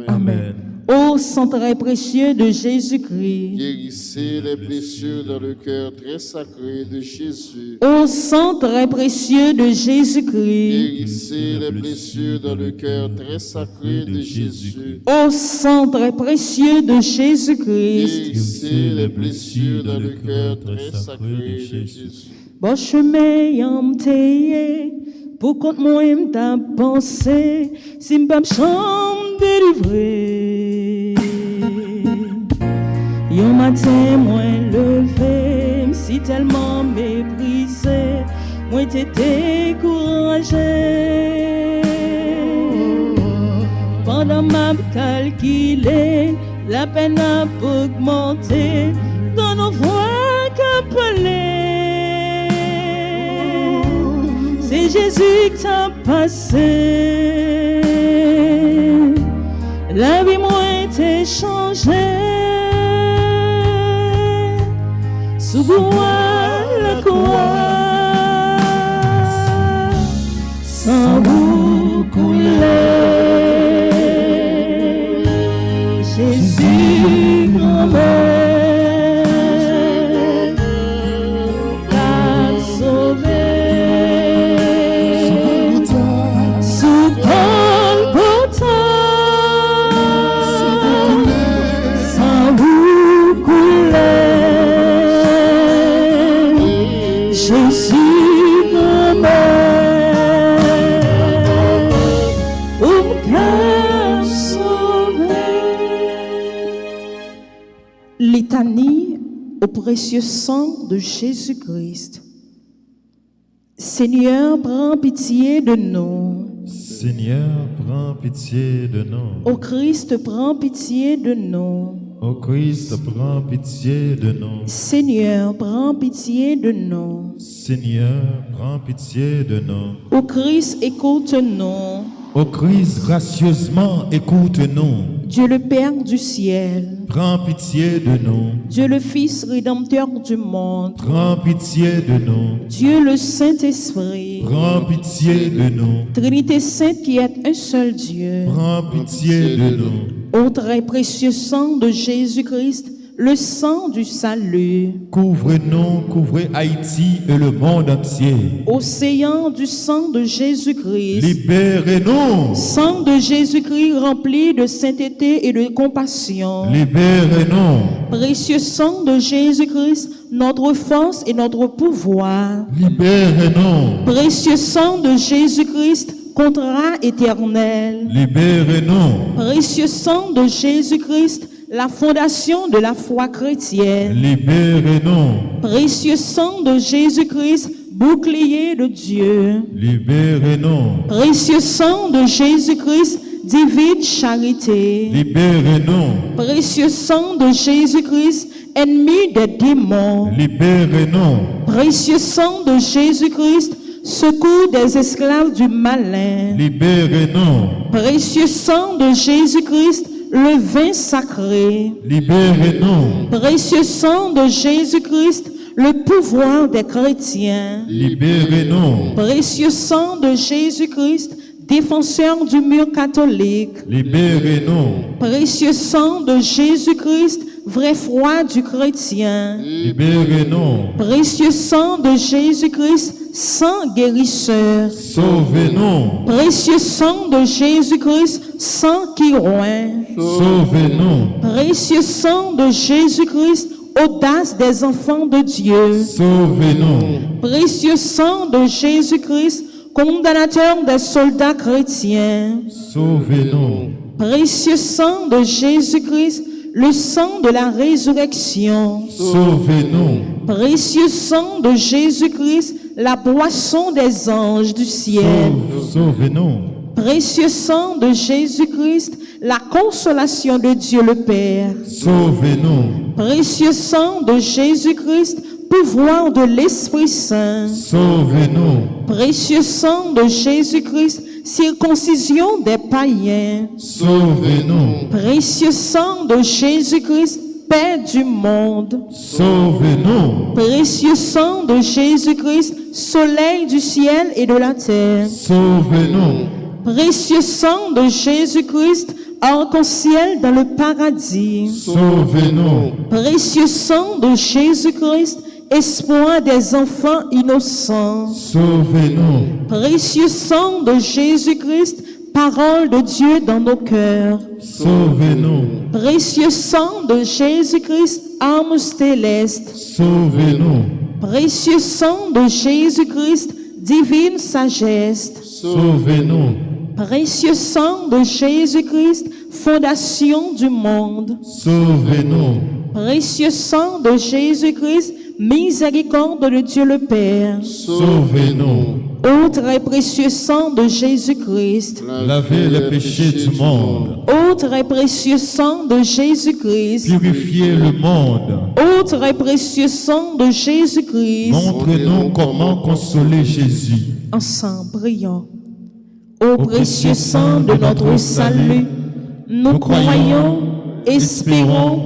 Amen. Ô sang très précieux de Jésus-Christ, Guérissez les blessures dans le cœur très sacré de Jésus. ô sang très précieux de Jésus-Christ, Guérissez les blessures dans le cœur très sacré de Jésus. ô sang très précieux de Jésus-Christ, Guérissez les blessures dans le cœur très sacré de Jésus. bon chemin yam teye, pour contre moi m'ta pensé, si m'pa m'chambre délivré. Yon matin moins levé, m'si tellement méprisé, moi t'ai découragé. Pendant m'a calculé, la peine a augmenté, dans nos voix qu'appelé. C'est Jésus qui t'a passé, la vie m'a été changée. Sous la croix, sans vous couler, Jésus grand-mère t'a sauvé. Sous Golgotha, sans vous couler, Jésus grand-mère t'a sauvé. Litanie au précieux sang de Jésus-Christ. Seigneur, prends pitié de nous. Seigneur, prends pitié de nous. Ô Christ, prends pitié de nous. Ô Christ, prends pitié de nous. Seigneur, prends pitié de nous. Seigneur, prends pitié de nous. Ô Christ, écoute-nous. Ô Christ, gracieusement écoute-nous. Dieu le Père du ciel, Prends pitié de nous. Dieu le Fils rédempteur du monde, Prends pitié de nous. Dieu le Saint-Esprit, Prends pitié de nous. Trinité sainte qui est un seul Dieu. Prends pitié de nous. Ô très précieux sang de Jésus-Christ, le sang du salut. Couvre-nous, couvrez Haïti et le monde entier. Océan du sang de Jésus-Christ, Libérez-nous. sang de Jésus-Christ rempli de sainteté et de compassion. Libérez-nous. Précieux sang de Jésus-Christ, notre force et notre pouvoir. Libérez-nous. Précieux sang de Jésus-Christ, contrat éternel. Libérez-nous. Précieux sang de Jésus-Christ, la fondation de la foi chrétienne. Libérez-nous. Précieux sang de Jésus-Christ, bouclier de Dieu. Libérez-nous. Précieux sang de Jésus-Christ, divine charité. Libérez-nous. Précieux sang de Jésus-Christ, ennemi des démons. Libérez-nous. Précieux sang de Jésus-Christ, secours des esclaves du malin. Libérez-nous. Précieux sang de Jésus-Christ, le vin sacré. Libérez-nous. Précieux sang de Jésus-Christ, le pouvoir des chrétiens. Libérez-nous. Précieux sang de Jésus-Christ, défenseur du mur catholique. Libérez-nous. Précieux sang de Jésus-Christ, vrai foi du chrétien. Libérez-nous. Précieux sang de Jésus-Christ, sang guérisseur. Sauvez-nous. Précieux sang de Jésus-Christ, sang qui oint. Sauvez-nous. Précieux sang de Jésus-Christ, audace des enfants de Dieu. Sauvez-nous. Précieux sang de Jésus-Christ, condamnateur des soldats chrétiens. Sauvez-nous. Précieux sang de Jésus-Christ, le sang de la résurrection. Sauvez-nous. Précieux sang de Jésus-Christ, la boisson des anges du ciel. Sauvez-nous. Précieux sang de Jésus-Christ, la consolation de Dieu le Père. Sauvez-nous. Précieux sang de Jésus-Christ, pouvoir de l'Esprit Saint. Sauvez-nous. Précieux sang de Jésus-Christ, circoncision des païens. Sauvez-nous. Précieux sang de Jésus-Christ, paix du monde. Sauvez-nous. Précieux sang de Jésus-Christ, soleil du ciel et de la terre. Sauvez-nous. Précieux sang de Jésus-Christ, arc-en-ciel dans le paradis. Sauvez-nous. Précieux sang de Jésus-Christ, espoir des enfants innocents. Sauvez-nous. Précieux sang de Jésus-Christ, parole de Dieu dans nos cœurs. Sauvez-nous. Précieux sang de Jésus-Christ, âme céleste. Sauvez-nous. Précieux sang de Jésus-Christ, divine sagesse. Sauvez-nous. Précieux sang de Jésus-Christ, fondation du monde. Sauvez-nous. Précieux sang de Jésus-Christ, miséricorde de Dieu le Père. Sauvez-nous. Autre et précieux sang de Jésus-Christ. Lavez les péchés du monde. Autre et précieux sang de Jésus-Christ. Purifiez le monde. Autre et précieux sang de Jésus-Christ. Montrez-nous comment consoler Jésus. Ensemble, prions. Ô précieux sang de notre salut, nous croyons, espérons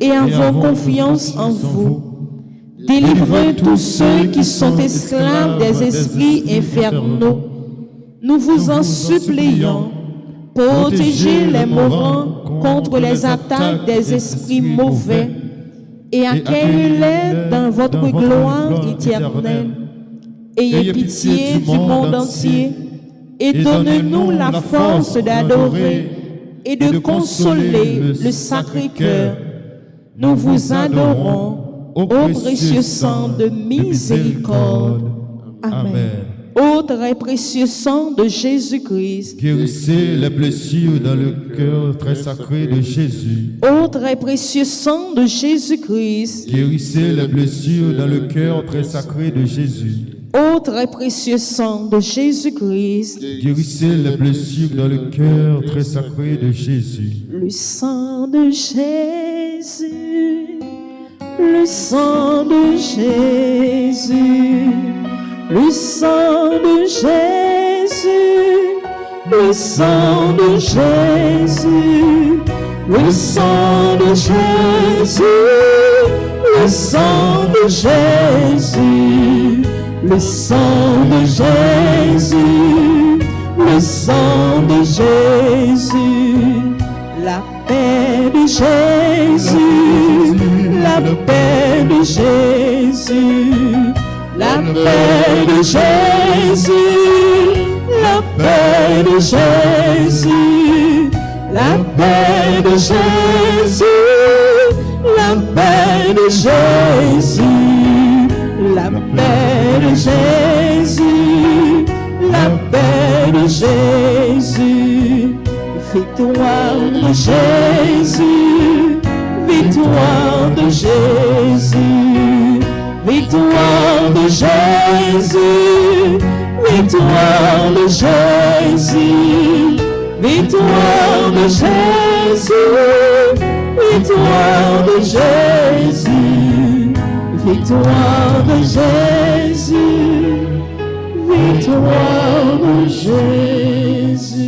et avons confiance en vous. Délivrez tous ceux qui sont esclaves des esprits infernaux. Nous vous en supplions. Protégez les mourants contre les attaques des esprits mauvais et accueillez-les dans votre gloire éternelle. Ayez pitié du monde entier et donnez-nous la force d'adorer et de consoler le Sacré-Cœur. Nous vous adorons, ô précieux sang de miséricorde. Amen. Ô très précieux sang de Jésus-Christ. Guérissez les blessures dans le cœur très sacré de Jésus. Ô très précieux sang de Jésus-Christ. Guérissez les blessures dans le cœur très sacré de Jésus. Ô très précieux sang de Jésus-Christ. Guérissez les blessures dans le cœur très sacré de Jésus. Le sang de Jésus, le sang de Jésus, le sang de Jésus, le sang de Jésus, le sang de Jésus, le sang de Jésus, le sang de Jésus, le sang de Jésus, la paix de Jésus, la paix de Jésus, la paix de Jésus, la paix de Jésus, la paix de Jésus, la paix de Jésus, la paix de Jésus, la paix de Jésus, victoire de Jésus, victoire de Jésus, victoire de Jésus, victoire de Jésus, victoire de Jésus, victoire de Jésus, victoire de Jésus, victoire de Jésus.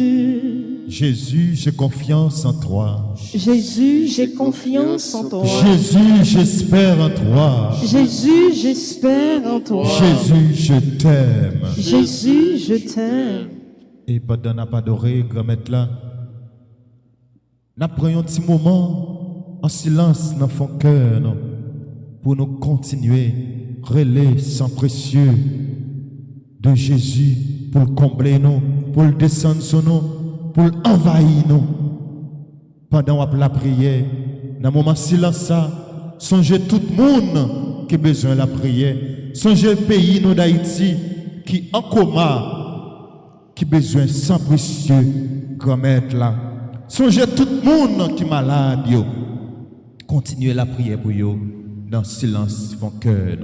Jésus, j'ai confiance en toi. Jésus, j'ai confiance en toi. Jésus, j'espère en toi. Jésus, j'espère en toi. Jésus, je t'aime. Jésus, je t'aime. Et pendant n'a pas adoré, grand-maître là, nous prenons un petit moment en silence dans son cœur non, pour nous continuer relais sans précieux de Jésus pour le combler nous, pour le descendre sur nous, pour envahir nous. Pendant la prière, dans le moment silence ça, songez tout le monde qui a besoin de la prière. Songez le pays nous d'Haïti qui en coma qui besoin sans précieux, grand maître là. Songez tout le monde qui est malade, yo. Continuez la prière pour eux dans le silence, mon cœur.